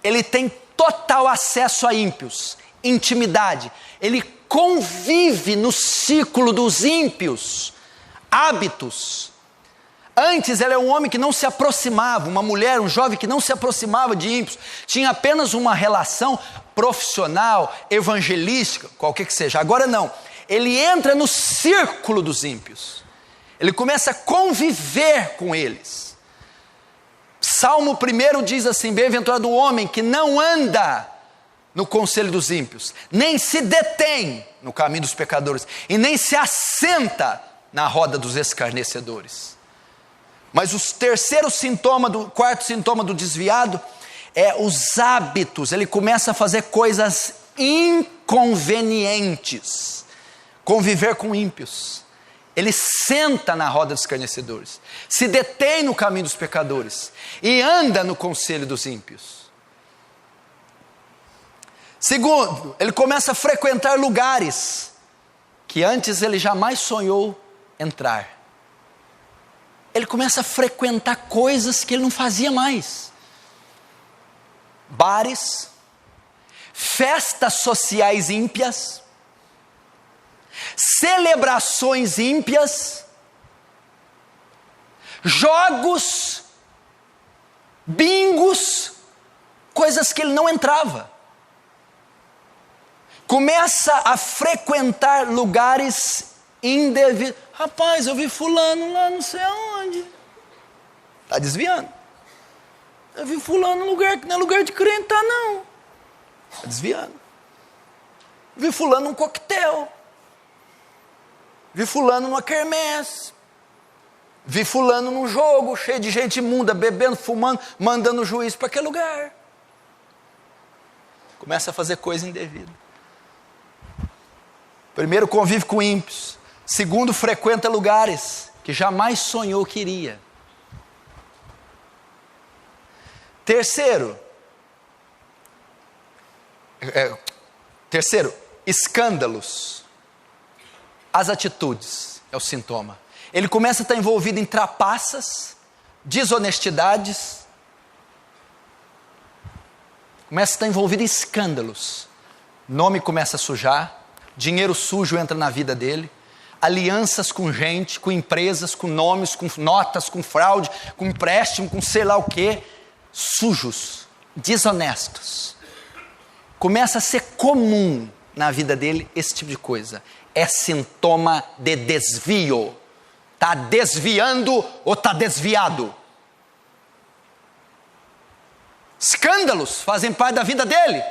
Ele tem total acesso a ímpios, intimidade. Ele convive no círculo dos ímpios, hábitos. Antes ele é um homem que não se aproximava, uma mulher, um jovem que não se aproximava de ímpios, tinha apenas uma relação profissional, evangelística, qualquer que seja. Agora não, ele entra no círculo dos ímpios, ele começa a conviver com eles. Salmo 1 diz assim: bem-aventurado o homem que não anda no conselho dos ímpios, nem se detém no caminho dos pecadores, e nem se assenta na roda dos escarnecedores. Mas o quarto sintoma do desviado é os hábitos. Ele começa a fazer coisas inconvenientes, conviver com ímpios. Ele senta na roda dos escarnecedores, se detém no caminho dos pecadores e anda no conselho dos ímpios. Segundo, ele começa a frequentar lugares que antes ele jamais sonhou entrar. Ele começa a frequentar coisas que ele não fazia mais. Bares, festas sociais ímpias, celebrações ímpias, jogos, bingos, coisas que ele não entrava. Começa a frequentar lugares indevidos. Rapaz, eu vi fulano lá não sei aonde. Está desviando. Eu vi fulano num lugar que não é lugar de crente, tá não. Está desviando. Eu vi fulano num coquetel. Vi fulano numa quermesse. Vi fulano num jogo, cheio de gente imunda, bebendo, fumando, mandando o juiz para aquele lugar. Começa a fazer coisa indevida. Primeiro, convive com ímpios. Segundo, frequenta lugares que jamais sonhou que iria. Terceiro, escândalos. As atitudes é o sintoma. Ele começa a estar envolvido em trapaças, desonestidades, começa a estar envolvido em escândalos. Nome começa a sujar, dinheiro sujo entra na vida dele, alianças com gente, com empresas, com nomes, com notas, com fraude, com empréstimo, com sei lá o quê, sujos, desonestos. Começa a ser comum na vida dele esse tipo de coisa. É sintoma de desvio. Está desviando ou está desviado? Escândalos fazem parte da vida dele.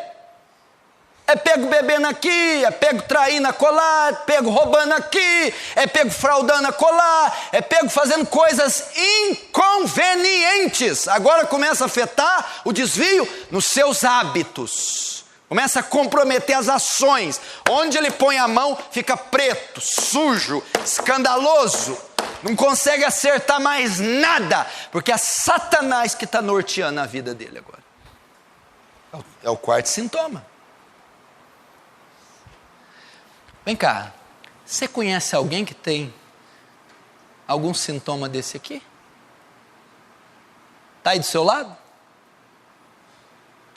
É pego bebendo aqui, é pego traindo acolá, é pego roubando aqui, é pego fraudando acolá, é pego fazendo coisas inconvenientes. Agora começa a afetar o desvio nos seus hábitos. Começa a comprometer as ações. Onde ele põe a mão, fica preto, sujo, escandaloso. Não consegue acertar mais nada, porque é Satanás que está norteando a vida dele agora. É o quarto sintoma. Vem cá, você conhece alguém que tem algum sintoma desse aqui? Está aí do seu lado?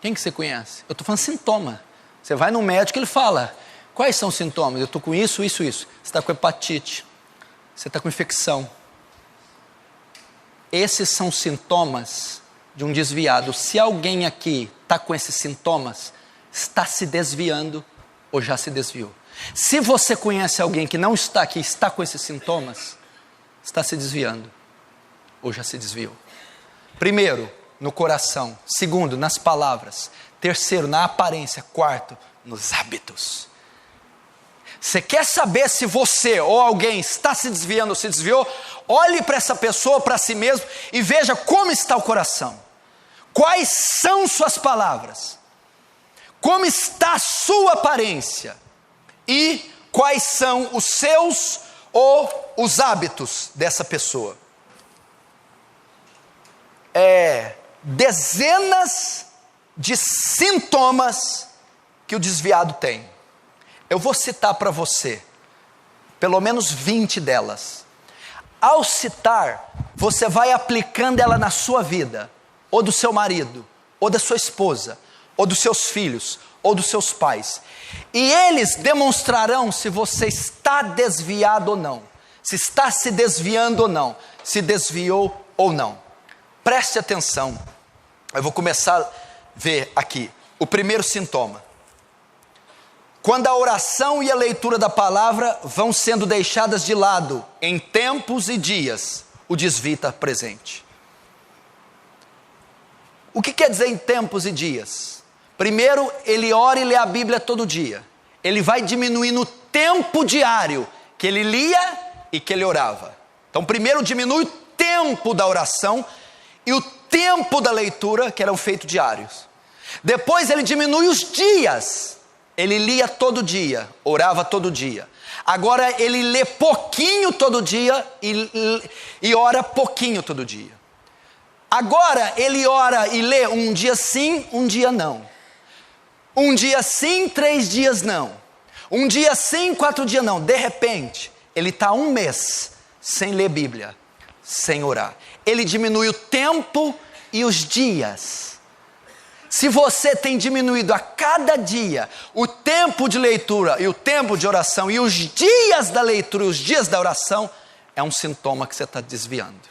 Quem que você conhece? Eu estou falando sintoma. Você vai no médico e ele fala, quais são os sintomas? Eu estou com isso, isso, isso. Você está com hepatite, você está com infecção. Esses são sintomas de um desviado. Se alguém aqui está com esses sintomas, está se desviando ou já se desviou. Se você conhece alguém que não está aqui, está com esses sintomas, está se desviando ou já se desviou. Primeiro, no coração. Segundo, nas palavras. Terceiro, na aparência. Quarto, nos hábitos. Você quer saber se você ou alguém está se desviando ou se desviou? Olhe para essa pessoa, para si mesmo e veja como está o coração. Quais são suas palavras? Como está a sua aparência? E quais são os seus ou os hábitos dessa pessoa? Dezenas de sintomas que o desviado tem. Eu vou citar para você pelo menos 20 delas. Ao citar, você vai aplicando ela na sua vida, ou do seu marido, ou da sua esposa, ou dos seus filhos, ou dos seus pais. E eles demonstrarão se você está desviado ou não, se está se desviando ou não, se desviou ou não. Preste atenção. Eu vou começar a ver aqui o primeiro sintoma. Quando a oração e a leitura da palavra vão sendo deixadas de lado em tempos e dias, o desvio está presente. O que quer dizer em tempos e dias? Primeiro, ele ora e lê a Bíblia todo dia. Ele vai diminuindo o tempo diário que ele lia e que ele orava. Então, primeiro diminui o tempo da oração e o tempo da leitura, que eram feitos diários. Depois ele diminui os dias. Ele lia todo dia, orava todo dia. Agora ele lê pouquinho todo dia e ora pouquinho todo dia. Agora ele ora e lê um dia sim, um dia não. Um dia sim, 3 dias não. Um dia sim, 4 dias não. De repente, ele está 1 mês sem ler Bíblia, sem orar. Ele diminui o tempo e os dias. Se você tem diminuído a cada dia o tempo de leitura e o tempo de oração e os dias da leitura e os dias da oração, é um sintoma que você está desviando.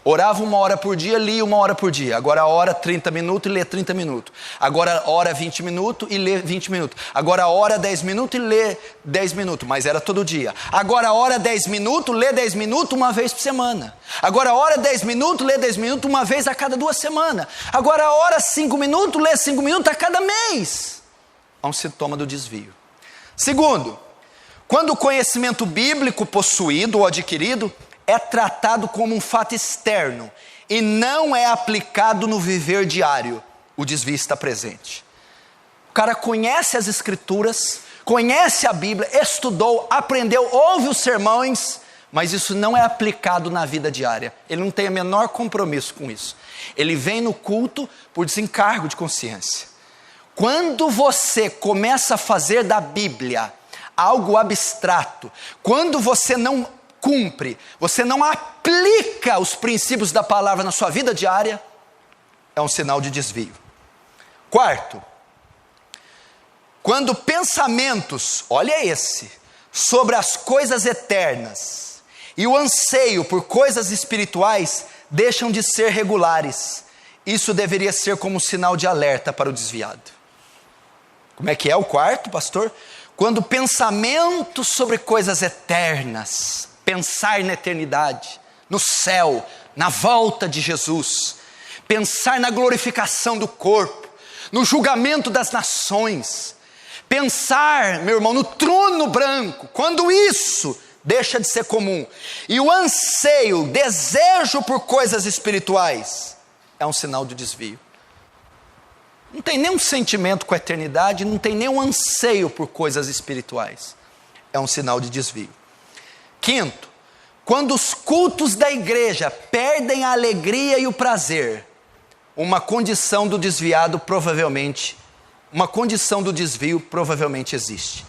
Orava 1 hora por dia, lia 1 hora por dia. Agora ora 30 minutos e lê 30 minutos. Agora ora 20 minutos e lê 20 minutos. Agora ora 10 minutos e lê 10 minutos. Mas era todo dia. Agora ora 10 minutos, lê 10 minutos uma vez por semana. Agora ora 10 minutos, lê 10 minutos uma vez a cada 2 semanas. Agora ora 5 minutos, lê 5 minutos a cada mês. É um sintoma do desvio. Segundo, quando o conhecimento bíblico possuído ou adquirido é tratado como um fato externo e não é aplicado no viver diário, o desvio está presente. O cara conhece as Escrituras, conhece a Bíblia, estudou, aprendeu, ouve os sermões, mas isso não é aplicado na vida diária. Ele não tem o menor compromisso com isso. Ele vem no culto por desencargo de consciência. Quando você começa a fazer da Bíblia algo abstrato, quando você não cumpre, você não aplica os princípios da palavra na sua vida diária, é um sinal de desvio. Quarto, quando pensamentos, olha esse, sobre as coisas eternas e o anseio por coisas espirituais deixam de ser regulares, isso deveria ser como sinal de alerta para o desviado. Como é que é o quarto, pastor? Quando pensamentos sobre coisas eternas, pensar na eternidade, no céu, na volta de Jesus, pensar na glorificação do corpo, no julgamento das nações, pensar, meu irmão, no trono branco, quando isso deixa de ser comum, e o anseio, o desejo por coisas espirituais, é um sinal de desvio. Não tem nenhum sentimento com a eternidade, não tem nenhum anseio por coisas espirituais, é um sinal de desvio. Quinto, quando os cultos da igreja perdem a alegria e o prazer, uma condição do desvio provavelmente existe.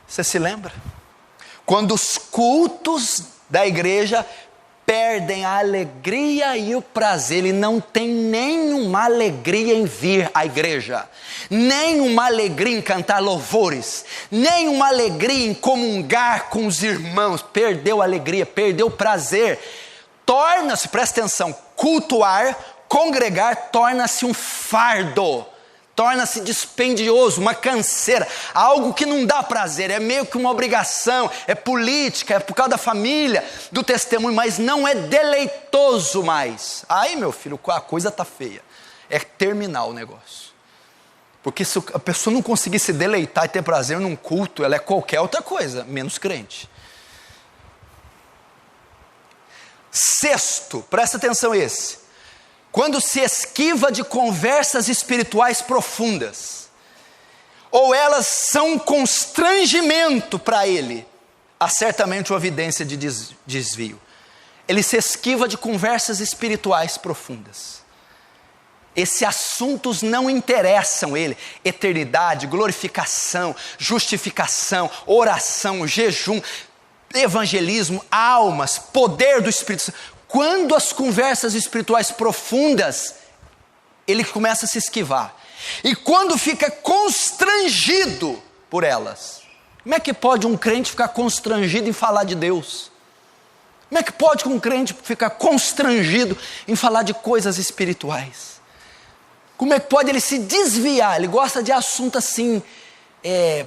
Você se lembra? Quando os cultos da igreja perdem a alegria e o prazer, ele não tem nenhuma alegria em vir à igreja, nenhuma alegria em cantar louvores, nenhuma alegria em comungar com os irmãos, perdeu a alegria, perdeu o prazer, torna-se, presta atenção, cultuar, congregar, torna-se um fardo, torna-se dispendioso, uma canseira, algo que não dá prazer, é meio que uma obrigação, é política, é por causa da família, do testemunho, mas não é deleitoso mais. Aí, meu filho, a coisa está feia, é terminar o negócio. Porque se a pessoa não conseguir se deleitar e ter prazer num culto, ela é qualquer outra coisa, menos crente. Sexto, presta atenção esse. Quando se esquiva de conversas espirituais profundas, ou elas são um constrangimento para ele, há certamente uma evidência de desvio. Ele se esquiva de conversas espirituais profundas. Esses assuntos não interessam ele. Eternidade, glorificação, justificação, oração, jejum, evangelismo, almas, poder do Espírito Santo. Quando as conversas espirituais profundas, ele começa a se esquivar. E quando fica constrangido por elas. Como é que pode um crente ficar constrangido em falar de Deus? Como é que pode um crente ficar constrangido em falar de coisas espirituais? Como é que pode ele se desviar? Ele gosta de assunto assim,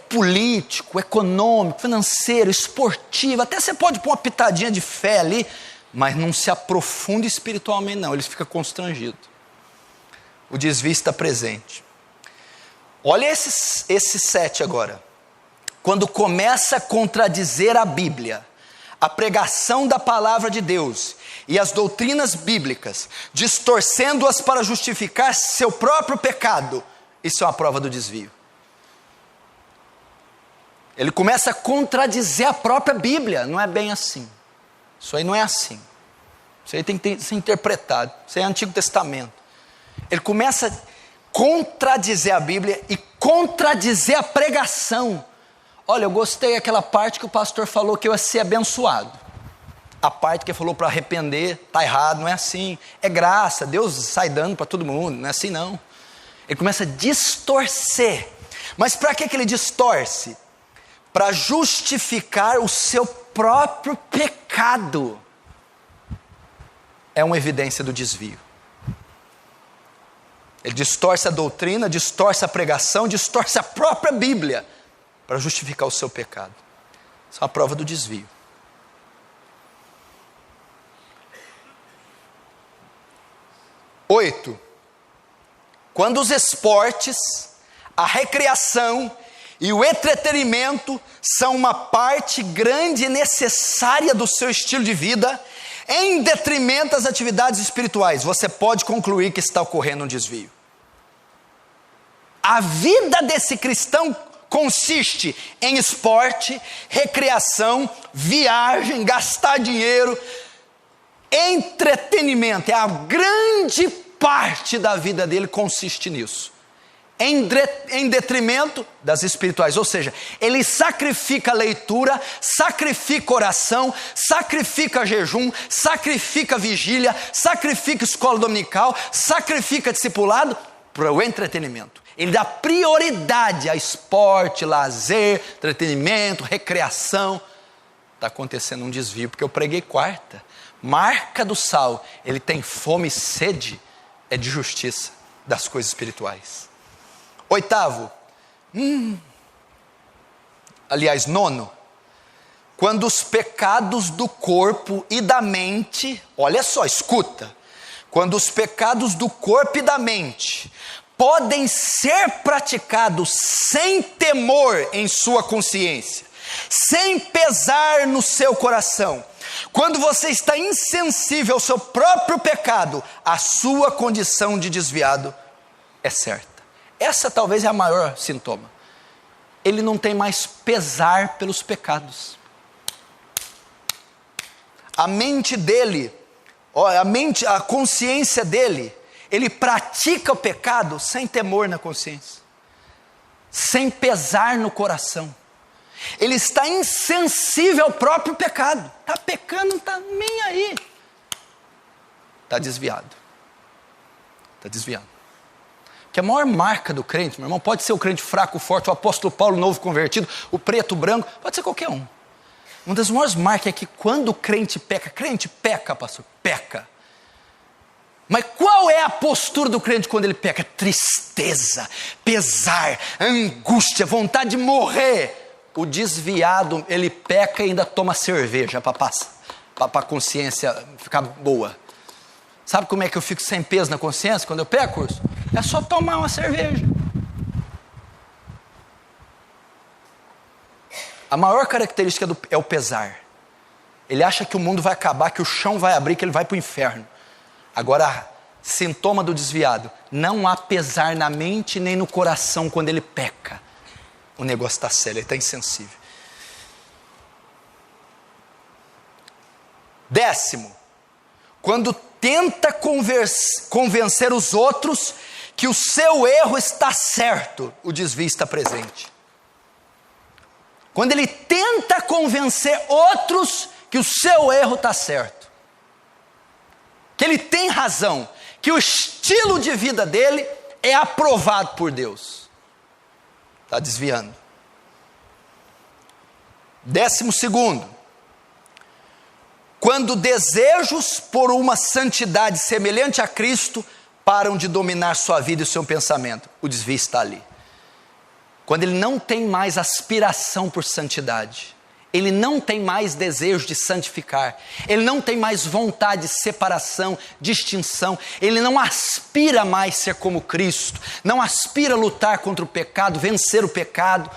político, econômico, financeiro, esportivo. Até você pode pôr uma pitadinha de fé ali, mas não se aprofunda espiritualmente não, ele fica constrangido. O desvio está presente. Olha esses 7 agora. Quando começa a contradizer a Bíblia, a pregação da palavra de Deus e as doutrinas bíblicas, distorcendo-as para justificar seu próprio pecado, isso é uma prova do desvio. Ele começa a contradizer a própria Bíblia, não é bem assim. Isso aí não é assim. Isso aí tem que ser interpretado. Isso aí é Antigo Testamento. Ele começa a contradizer a Bíblia e contradizer a pregação. Olha, eu gostei daquela parte que o pastor falou que eu ia ser abençoado. A parte que ele falou para arrepender, está errado, não é assim. É graça, Deus sai dando para todo mundo, não é assim não. Ele começa a distorcer. Mas para que ele distorce? Para justificar o seu próprio pecado. É uma evidência do desvio. Ele distorce a doutrina, distorce a pregação, distorce a própria Bíblia para justificar o seu pecado. Isso é uma prova do desvio. Oito, quando os esportes, a recreação e o entretenimento são uma parte grande e necessária do seu estilo de vida, em detrimento das atividades espirituais, você pode concluir que está ocorrendo um desvio. A vida desse cristão consiste em esporte, recreação, viagem, gastar dinheiro, entretenimento. A grande parte da vida dele consiste nisso. Em detrimento das espirituais, ou seja, ele sacrifica a leitura, sacrifica oração, sacrifica jejum, sacrifica vigília, sacrifica escola dominical, sacrifica discipulado para o entretenimento. Ele dá prioridade a esporte, lazer, entretenimento, recreação. Está acontecendo um desvio, porque eu preguei quarta. Marca do sal, ele tem fome e sede, é de justiça, das coisas espirituais. Oitavo, nono, quando os pecados do corpo e da mente, olha só, escuta, quando os pecados do corpo e da mente podem ser praticados sem temor em sua consciência, sem pesar no seu coração, quando você está insensível ao seu próprio pecado, a sua condição de desviado é certa. Essa talvez é a maior sintoma. Ele não tem mais pesar pelos pecados. A mente dele, a consciência dele, ele pratica o pecado sem temor na consciência, sem pesar no coração. Ele está insensível ao próprio pecado. Está pecando, não está nem aí. Está desviado. Está desviado. Que a maior marca do crente, meu irmão, pode ser o crente fraco, forte, o apóstolo Paulo novo convertido, o preto, o branco, pode ser qualquer um. Uma das maiores marcas é que quando o crente peca, pastor, peca. Mas qual é a postura do crente quando ele peca? Tristeza, pesar, angústia, vontade de morrer. O desviado, ele peca e ainda toma cerveja para a consciência ficar boa. Sabe como é que eu fico sem peso na consciência quando eu peco? É só tomar uma cerveja. A maior característica é o pesar. Ele acha que o mundo vai acabar, que o chão vai abrir, que ele vai para o inferno. Agora, sintoma do desviado: não há pesar na mente nem no coração quando ele peca. O negócio está sério, ele está insensível. 10º, quando tenta convencer os outros que o seu erro está certo, o desvio está presente. Quando ele tenta convencer outros que o seu erro está certo, que ele tem razão, que o estilo de vida dele é aprovado por Deus, está desviando. 12º, quando desejos por uma santidade semelhante a Cristo param de dominar sua vida e o seu pensamento, o desvio está ali. Quando ele não tem mais aspiração por santidade, ele não tem mais desejo de santificar, ele não tem mais vontade de separação, distinção, ele não aspira mais ser como Cristo, não aspira a lutar contra o pecado, vencer o pecado,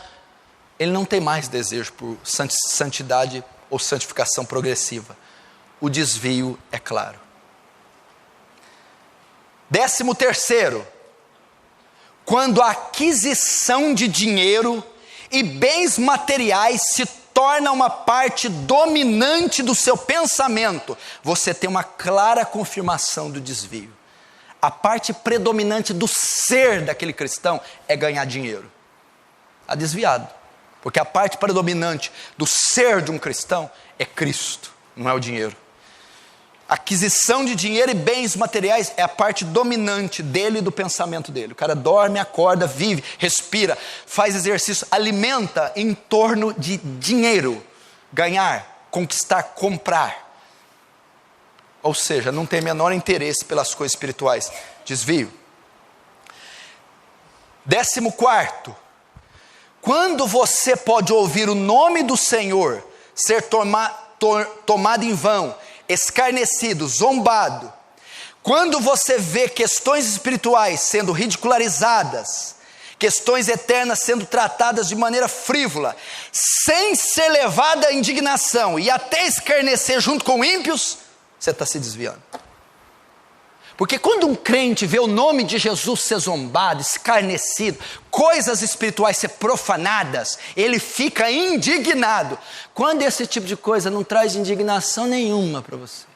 ele não tem mais desejo por santidade ou santificação progressiva. O desvio é claro. 13º, quando a aquisição de dinheiro e bens materiais se torna uma parte dominante do seu pensamento, você tem uma clara confirmação do desvio. A parte predominante do ser daquele cristão é ganhar dinheiro. Está desviado, porque a parte predominante do ser de um cristão é Cristo, não é o dinheiro. Aquisição de dinheiro e bens materiais é a parte dominante dele e do pensamento dele. O cara dorme, acorda, vive, respira, faz exercício, alimenta em torno de dinheiro, ganhar, conquistar, comprar. Ou seja, não tem menor interesse pelas coisas espirituais. Desvio. 14º, quando você pode ouvir o nome do Senhor ser tomado em vão, escarnecido, zombado, quando você vê questões espirituais sendo ridicularizadas, questões eternas sendo tratadas de maneira frívola, sem ser levada à indignação e até escarnecer junto com ímpios, você está se desviando. Porque quando um crente vê o nome de Jesus ser zombado, escarnecido, coisas espirituais ser profanadas, ele fica indignado. Quando esse tipo de coisa não traz indignação nenhuma para você,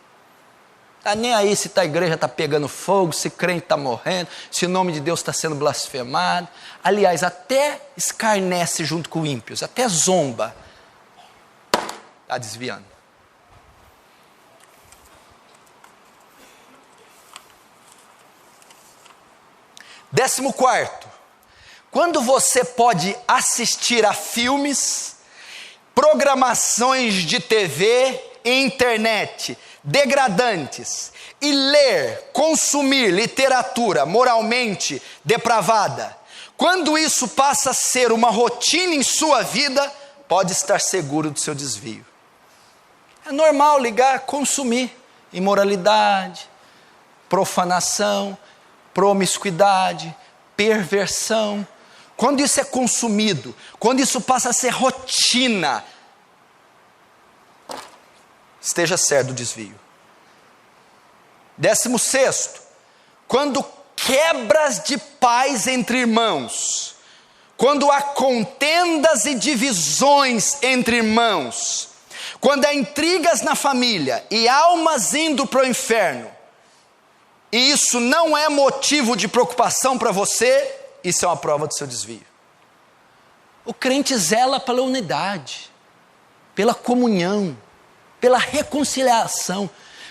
está nem aí se a igreja está pegando fogo, se crente está morrendo, se o nome de Deus está sendo blasfemado. Aliás, até escarnece junto com ímpios, até zomba. Está desviando. Décimo quarto, quando você pode assistir a filmes, programações de TV e internet degradantes e ler, consumir literatura moralmente depravada, quando isso passa a ser uma rotina em sua vida, pode estar seguro do seu desvio. É normal ligar, consumir imoralidade, profanação, promiscuidade, perversão. Quando isso é consumido, quando isso passa a ser rotina, esteja certo do desvio. 16º, quando quebras de paz entre irmãos, quando há contendas e divisões entre irmãos, quando há intrigas na família e almas indo para o inferno, e isso não é motivo de preocupação para você, isso é uma prova do seu desvio. O crente zela pela unidade, pela comunhão, pela reconciliação.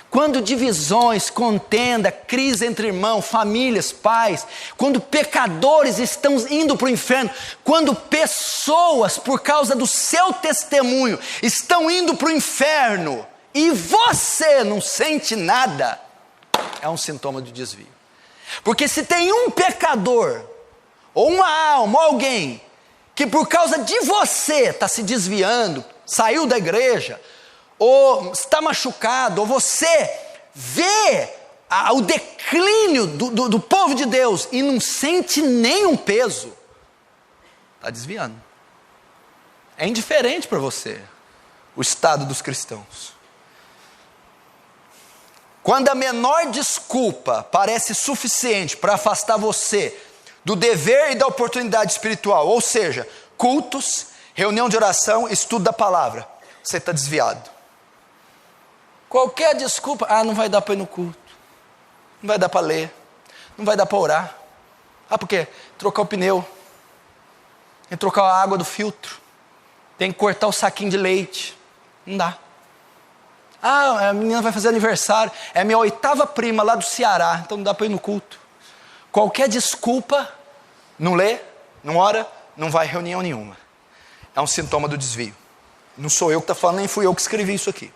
Quando divisões, contenda, crise entre irmãos, famílias, pais, quando pecadores estão indo para o inferno, quando pessoas, por causa do seu testemunho, estão indo para o inferno, e você não sente nada, é um sintoma de desvio. Porque se tem um pecador, ou uma alma, ou alguém, que por causa de você está se desviando, saiu da igreja, ou está machucado, ou você vê o declínio do povo de Deus e não sente nenhum peso, está desviando. É indiferente para você o estado dos cristãos. Quando a menor desculpa parece suficiente para afastar você do dever e da oportunidade espiritual, ou seja, cultos, reunião de oração, estudo da palavra, você está desviado. Qualquer desculpa, não vai dar para ir no culto, não vai dar para ler, não vai dar para orar. Por quê? Trocar o pneu, tem que trocar a água do filtro, tem que cortar o saquinho de leite, não dá. A menina vai fazer aniversário, é minha 8ª prima lá do Ceará, então não dá para ir no culto. Qualquer desculpa, não lê, não ora, não vai a reunião nenhuma. É um sintoma do desvio. Não sou eu que estou falando, nem fui eu que escrevi isso aqui.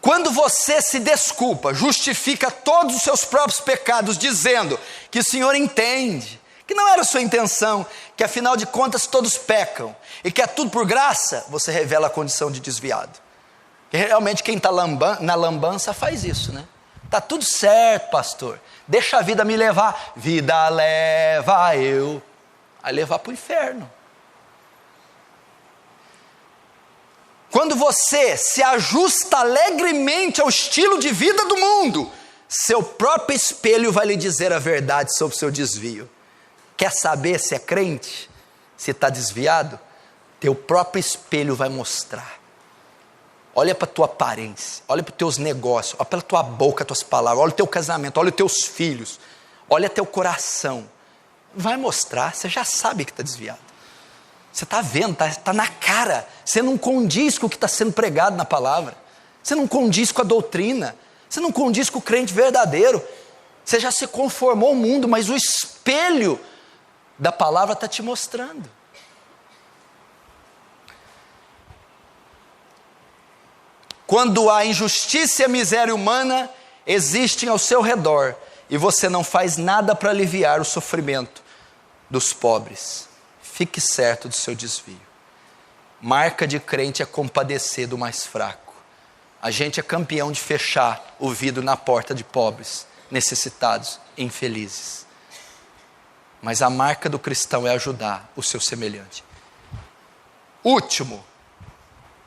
Quando você se desculpa, justifica todos os seus próprios pecados, dizendo que o Senhor entende, que não era a sua intenção, que afinal de contas todos pecam, e que é tudo por graça, você revela a condição de desviado. E realmente quem está na lambança faz isso, né? Está tudo certo, pastor, deixa a vida me levar, vida leva eu, a levar para o inferno. Quando você se ajusta alegremente ao estilo de vida do mundo, seu próprio espelho vai lhe dizer a verdade sobre o seu desvio. Quer saber se é crente? Se está desviado? Teu próprio espelho vai mostrar. Olha para a tua aparência, olha para os teus negócios, olha para a tua boca, as tuas palavras, olha o teu casamento, olha os teus filhos, olha teu coração. Vai mostrar, você já sabe que está desviado. Você está vendo, está na cara. Você não condiz com o que está sendo pregado na palavra. Você não condiz com a doutrina. Você não condiz com o crente verdadeiro. Você já se conformou ao mundo, mas o espelho da palavra está te mostrando. Quando a injustiça e a miséria humana existem ao seu redor, e você não faz nada para aliviar o sofrimento dos pobres, fique certo do seu desvio. Marca de crente é compadecer do mais fraco. A gente é campeão de fechar o vidro na porta de pobres, necessitados, infelizes. Mas a marca do cristão é ajudar o seu semelhante. Último,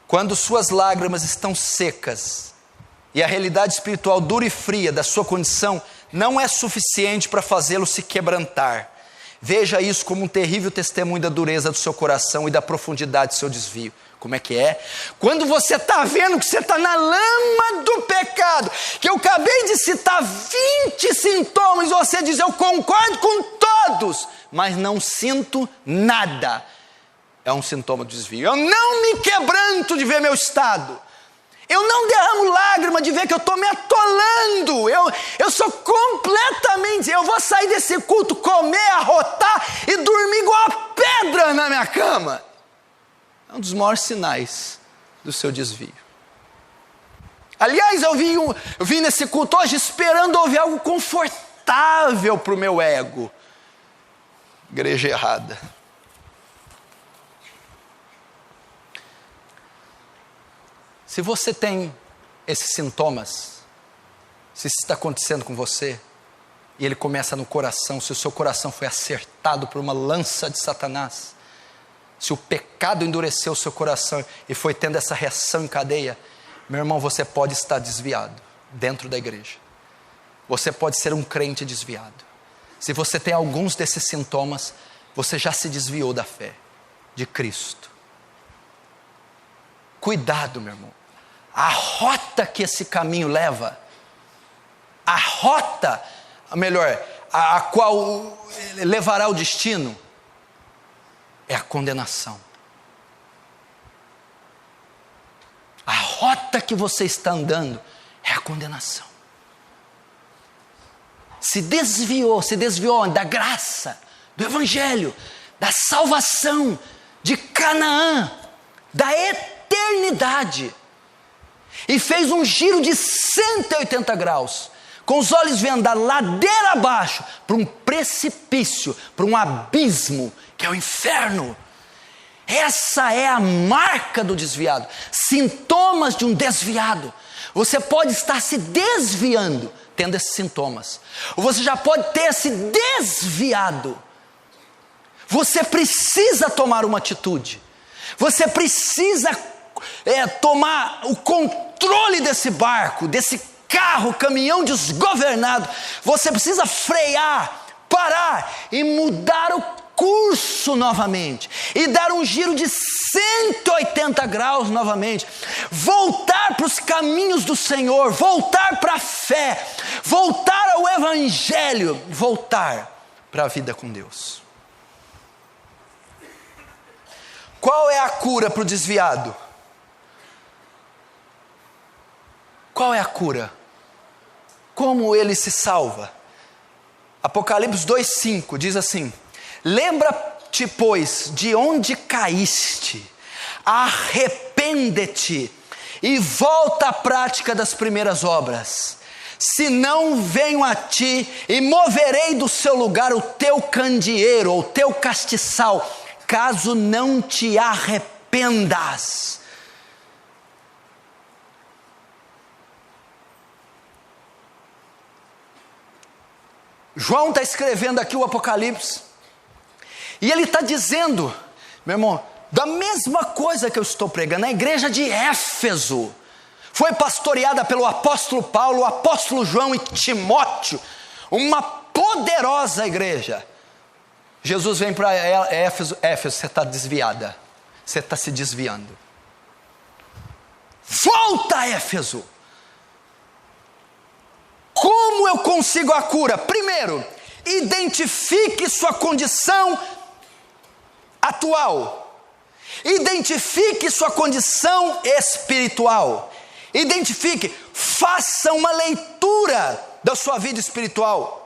quando suas lágrimas estão secas e a realidade espiritual dura e fria da sua condição não é suficiente para fazê-lo se quebrantar. Veja isso como um terrível testemunho da dureza do seu coração e da profundidade do seu desvio. Como é que é? Quando você está vendo que você está na lama do pecado, que eu acabei de citar 20 sintomas, e você diz, eu concordo com todos, mas não sinto nada. É um sintoma do desvio. Eu não me quebranto de ver meu estado. Eu não derramo lágrima de ver que eu estou me atolando. Eu sou completamente... Eu vou sair desse culto, comer, arrotar e dormir igual a pedra na minha cama. É um dos maiores sinais do seu desvio. Aliás, eu vim nesse culto hoje esperando ouvir algo confortável para o meu ego. Igreja errada. Se você tem esses sintomas, se isso está acontecendo com você, e ele começa no coração, se o seu coração foi acertado por uma lança de Satanás, se o pecado endureceu o seu coração e foi tendo essa reação em cadeia, meu irmão, você pode estar desviado dentro da igreja. Você pode ser um crente desviado. Se você tem alguns desses sintomas, você já se desviou da fé de Cristo. Cuidado, meu irmão. A rota que esse caminho leva, a rota, melhor, a qual levará ao destino, é a condenação. A rota que você está andando é a condenação. Se desviou da graça, do evangelho, da salvação, de Canaã, da eternidade, e fez um giro de 180 graus, com os olhos vendados, ladeira abaixo, para um precipício, para um abismo, que é o inferno. Essa é a marca do desviado, sintomas de um desviado. Você pode estar se desviando, tendo esses sintomas, ou você já pode ter se desviado. Você precisa tomar uma atitude, você precisa tomar o controle desse barco, desse carro, caminhão desgovernado. Você precisa frear, parar e mudar o curso novamente, e dar um giro de 180 graus novamente, voltar para os caminhos do Senhor, voltar para a fé, voltar ao evangelho, voltar para a vida com Deus. Qual é a cura para o desviado? Qual é a cura? Como ele se salva? Apocalipse 2:5 diz assim: lembra-te, pois, de onde caíste, arrepende-te e volta à prática das primeiras obras. Senão venho a ti e moverei do seu lugar o teu candeeiro, ou teu castiçal, caso não te arrependas. João está escrevendo aqui o Apocalipse, e ele está dizendo, meu irmão, da mesma coisa que eu estou pregando. A igreja de Éfeso foi pastoreada pelo apóstolo Paulo, o apóstolo João e Timóteo, uma poderosa igreja. Jesus vem para Éfeso, você está desviada, você está se desviando. Volta, Éfeso! Como eu consigo a cura? Primeiro, identifique sua condição atual. Identifique sua condição espiritual. Identifique, faça uma leitura da sua vida espiritual.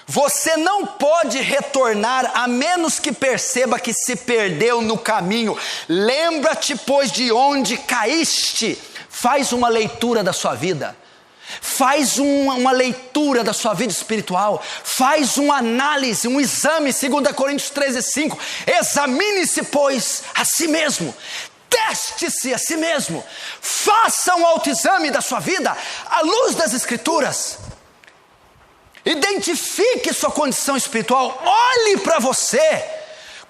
Você não pode retornar a menos que perceba que se perdeu no caminho. Lembra-te, pois, de onde caíste. Faz uma leitura da sua vida. Faz uma leitura da sua vida espiritual. Faz uma análise, um exame, 2 Coríntios 13:5. Examine-se, pois, a si mesmo. Teste-se a si mesmo. Faça um autoexame da sua vida à luz das Escrituras. Identifique sua condição espiritual, olhe para você,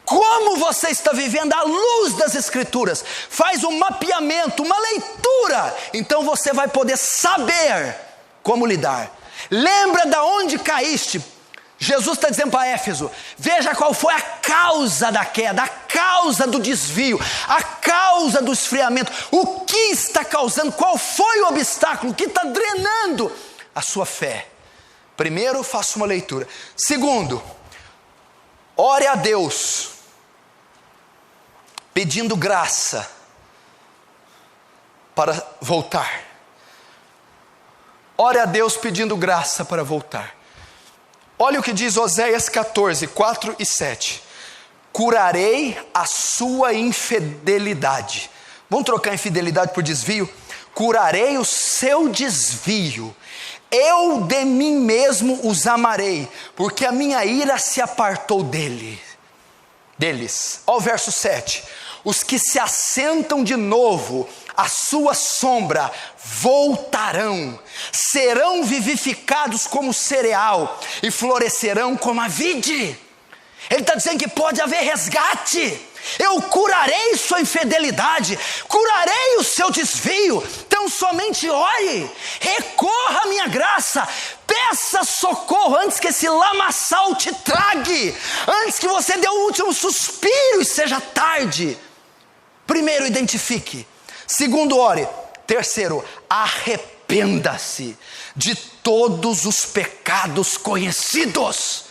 como você está vivendo à luz das Escrituras, faz um mapeamento, uma leitura, então você vai poder saber como lidar. Lembra de onde caíste. Jesus está dizendo para Éfeso, veja qual foi a causa da queda, a causa do desvio, a causa do esfriamento, o que está causando, qual foi o obstáculo, o que está drenando a sua fé. Primeiro, faça uma leitura. Segundo, ore a Deus, pedindo graça para voltar. Ore a Deus pedindo graça para voltar. Olha o que diz Oséias 14, 4 e 7. Curarei a sua infidelidade. Vamos trocar infidelidade por desvio? Curarei o seu desvio. Eu de mim mesmo os amarei, porque a minha ira se apartou deles. Olha o verso 7. Os que se assentam de novo, a sua sombra voltarão, serão vivificados como cereal e florescerão como a vide. Ele está dizendo que pode haver resgate. Eu curarei sua infidelidade, curarei o seu desvio. Então somente ore, recorra à minha graça, peça socorro antes que esse lamaçal te trague, antes que você dê o último suspiro e seja tarde. Primeiro, identifique. Segundo, ore. Terceiro, arrependa-se de todos os pecados conhecidos.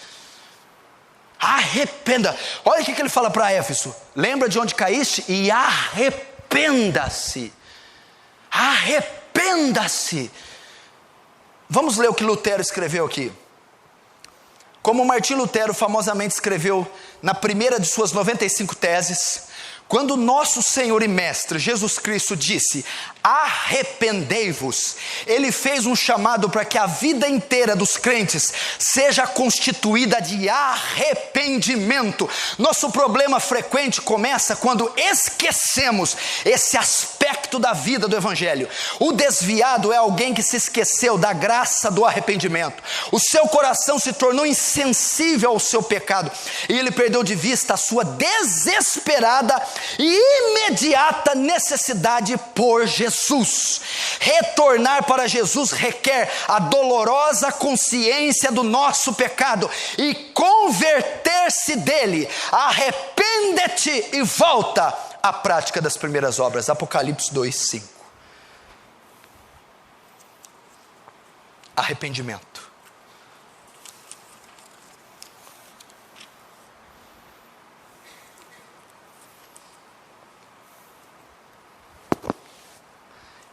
Arrependa. Olha o que ele fala para Éfeso. Lembra de onde caíste e arrependa-se. Arrependa-se. Vamos ler o que Lutero escreveu aqui. Como Martim Lutero famosamente escreveu na primeira de suas 95 teses, quando nosso Senhor e Mestre Jesus Cristo disse, arrependei-vos, Ele fez um chamado para que a vida inteira dos crentes seja constituída de arrependimento. Nosso problema frequente começa quando esquecemos esse aspecto da vida do Evangelho. O desviado é alguém que se esqueceu da graça do arrependimento. O seu coração se tornou insensível ao seu pecado e ele perdeu de vista a sua desesperada e imediata necessidade por Jesus. Retornar para Jesus requer a dolorosa consciência do nosso pecado e converter-se dele. Arrepende-te e volta à prática das primeiras obras. Apocalipse 2:5. Arrependimento.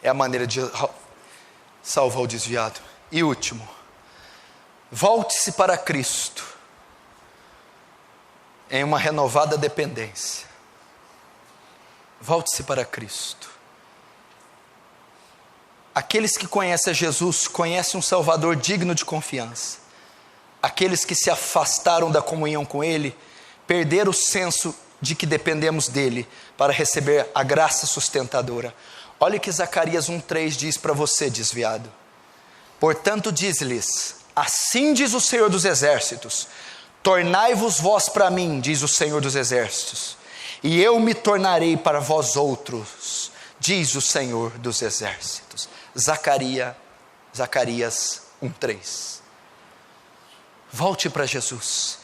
É a maneira de salvar o desviado. E último, volte-se para Cristo em uma renovada dependência. Volte-se para Cristo. Aqueles que conhecem a Jesus conhecem um Salvador digno de confiança. Aqueles que se afastaram da comunhão com Ele perderam o senso de que dependemos dEle para receber a graça sustentadora. Olha o que Zacarias 1:3 diz para você, desviado. Portanto diz-lhes, assim diz o Senhor dos Exércitos, tornai-vos vós para mim, diz o Senhor dos Exércitos, e eu me tornarei para vós outros, diz o Senhor dos Exércitos. Zacarias 1:3. Volte para Jesus.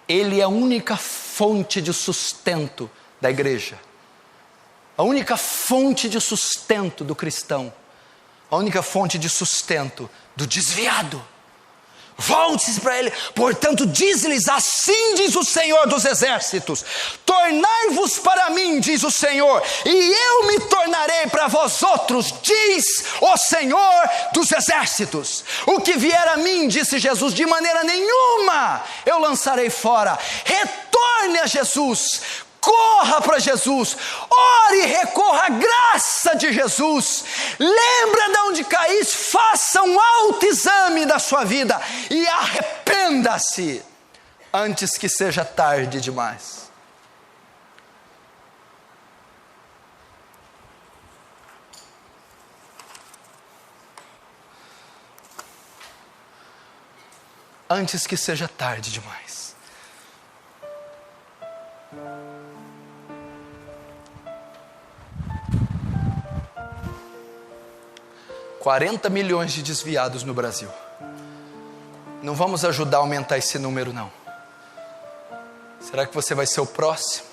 Ele é a única fonte de sustento da igreja. A única fonte de sustento do cristão, a única fonte de sustento do desviado. Volte-se para Ele, portanto diz-lhes, assim diz o Senhor dos Exércitos, tornai-vos para mim, diz o Senhor, e eu me tornarei para vós outros, diz o Senhor dos Exércitos. O que vier a mim, disse Jesus, de maneira nenhuma eu lançarei fora. Retorne a Jesus, corra para Jesus, ore e recorra à graça de Jesus. Lembra de onde caíste, faça um autoexame da sua vida e arrependa-se antes que seja tarde demais. antes que seja tarde demais. $40 milhões de desviados no Brasil. Não vamos ajudar a aumentar esse número, não. Será que você vai ser o próximo?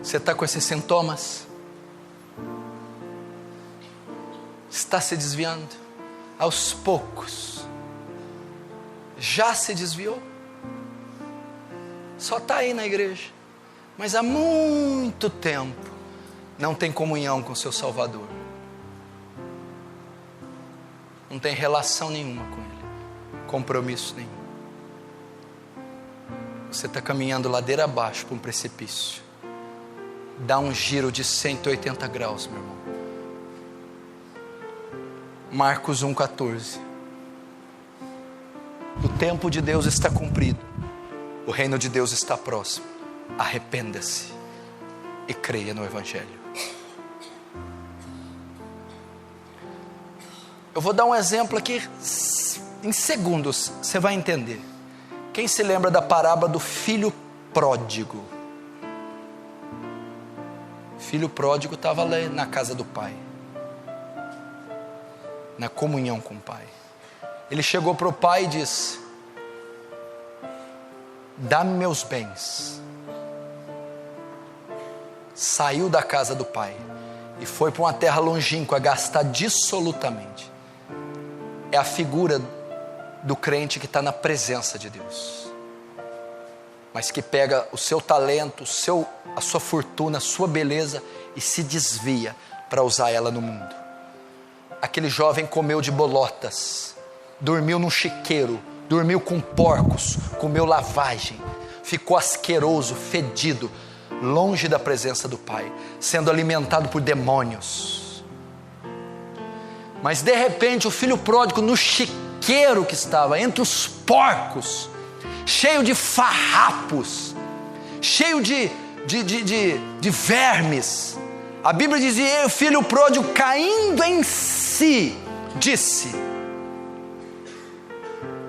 Você está com esses sintomas? Está se desviando? Aos poucos. Já se desviou? Só está aí na igreja, mas há muito tempo não tem comunhão com o seu Salvador. Não tem relação nenhuma com Ele, compromisso nenhum. Você está caminhando ladeira abaixo para um precipício. Dá um giro de 180 graus, meu irmão. Marcos 1,14. O tempo de Deus está cumprido. O reino de Deus está próximo. Arrependa-se e creia no Evangelho. Eu vou dar um exemplo aqui, em segundos, você vai entender. Quem se lembra da parábola do filho pródigo? O filho pródigo estava lá na casa do pai, na comunhão com o pai. Ele chegou para o pai e disse: dá-me meus bens. Saiu da casa do pai e foi para uma terra longínqua gastar dissolutamente. É a figura do crente que está na presença de Deus, mas que pega o seu talento, a sua fortuna, a sua beleza e se desvia para usar ela no mundo. Aquele jovem comeu de bolotas, dormiu num chiqueiro, dormiu com porcos, comeu lavagem, ficou asqueroso, fedido, longe da presença do Pai, sendo alimentado por demônios. Mas de repente o filho pródigo, no chiqueiro que estava, entre os porcos, cheio de farrapos, cheio de vermes, a Bíblia dizia: o filho pródigo, caindo em si, disse: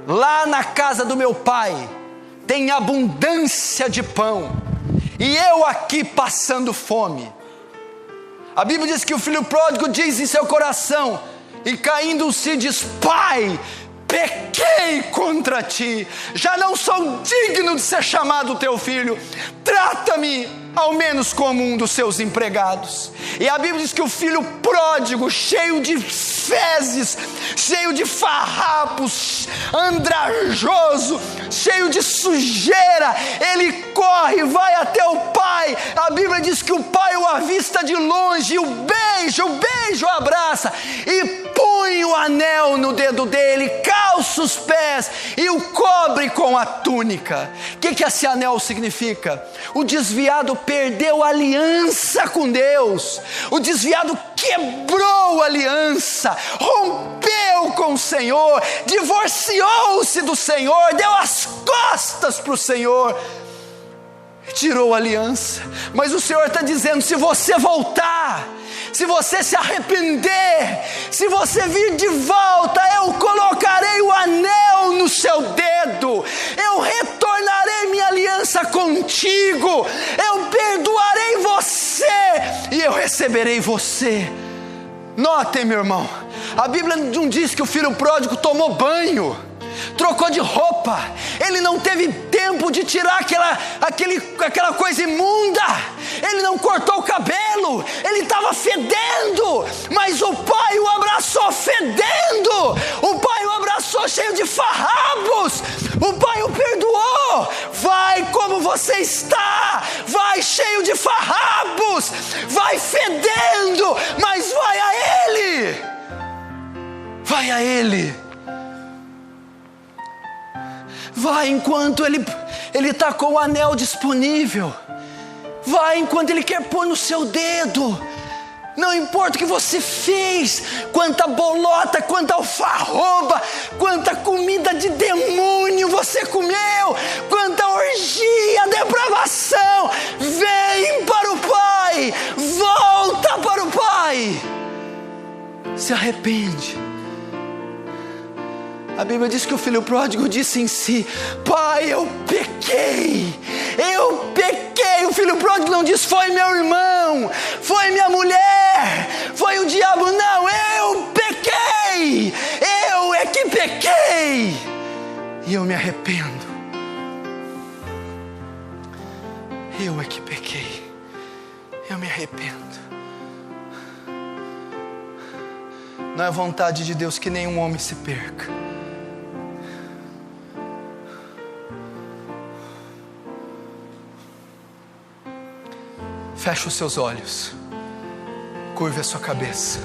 lá na casa do meu pai tem abundância de pão, e eu aqui passando fome. A Bíblia diz que o filho pródigo diz em seu coração, e caindo-se diz: pai, pequei contra ti, já não sou digno de ser chamado teu filho, trata-me ao menos como um dos seus empregados. E a Bíblia diz que o filho pródigo, cheio de fezes, cheio de farrapos, andrajoso, cheio de sujeira, ele corre, vai até o pai. A Bíblia diz que o pai o avista de longe, o beija, o abraça, e põe o anel no dedo dele, calça os pés e o cobre com a túnica. O que esse anel significa? O desviado perdeu a aliança com Deus, o desviado quebrou a aliança, rompeu com o Senhor, divorciou-se do Senhor, deu as costas para o Senhor, tirou a aliança. Mas o Senhor está dizendo: se você voltar, se você se arrepender, se você vir de volta, eu colocarei o anel no seu dedo, eu retornarei minha aliança contigo, eu perdoarei você e eu receberei você. Notem, meu irmão, a Bíblia não diz que o filho pródigo tomou banho, trocou de roupa, ele não teve tempo de tirar aquela coisa imunda, ele não cortou o cabelo, ele estava fedendo, mas o pai o abraçou fedendo, o pai o abraçou cheio de farrapos, o pai o perdoou. Vai como você está, vai cheio de farrapos, vai fedendo, mas vai a ele, vai a ele. Vai enquanto ele está com o anel disponível. Vai enquanto ele quer pôr no seu dedo. Não importa o que você fez, quanta bolota, quanta alfarroba, quanta comida de demônio você comeu, quanta orgia, depravação, vem para o Pai, volta para o Pai, se arrepende, A Bíblia diz que o filho pródigo disse em si: pai, eu pequei. O filho pródigo não disse: foi meu irmão, foi minha mulher, foi o diabo. Não, eu pequei. Eu é que pequei. E eu me arrependo. Eu é que pequei. Eu me arrependo. Não é vontade de Deus que nenhum homem se perca. Feche os seus olhos, curve a sua cabeça.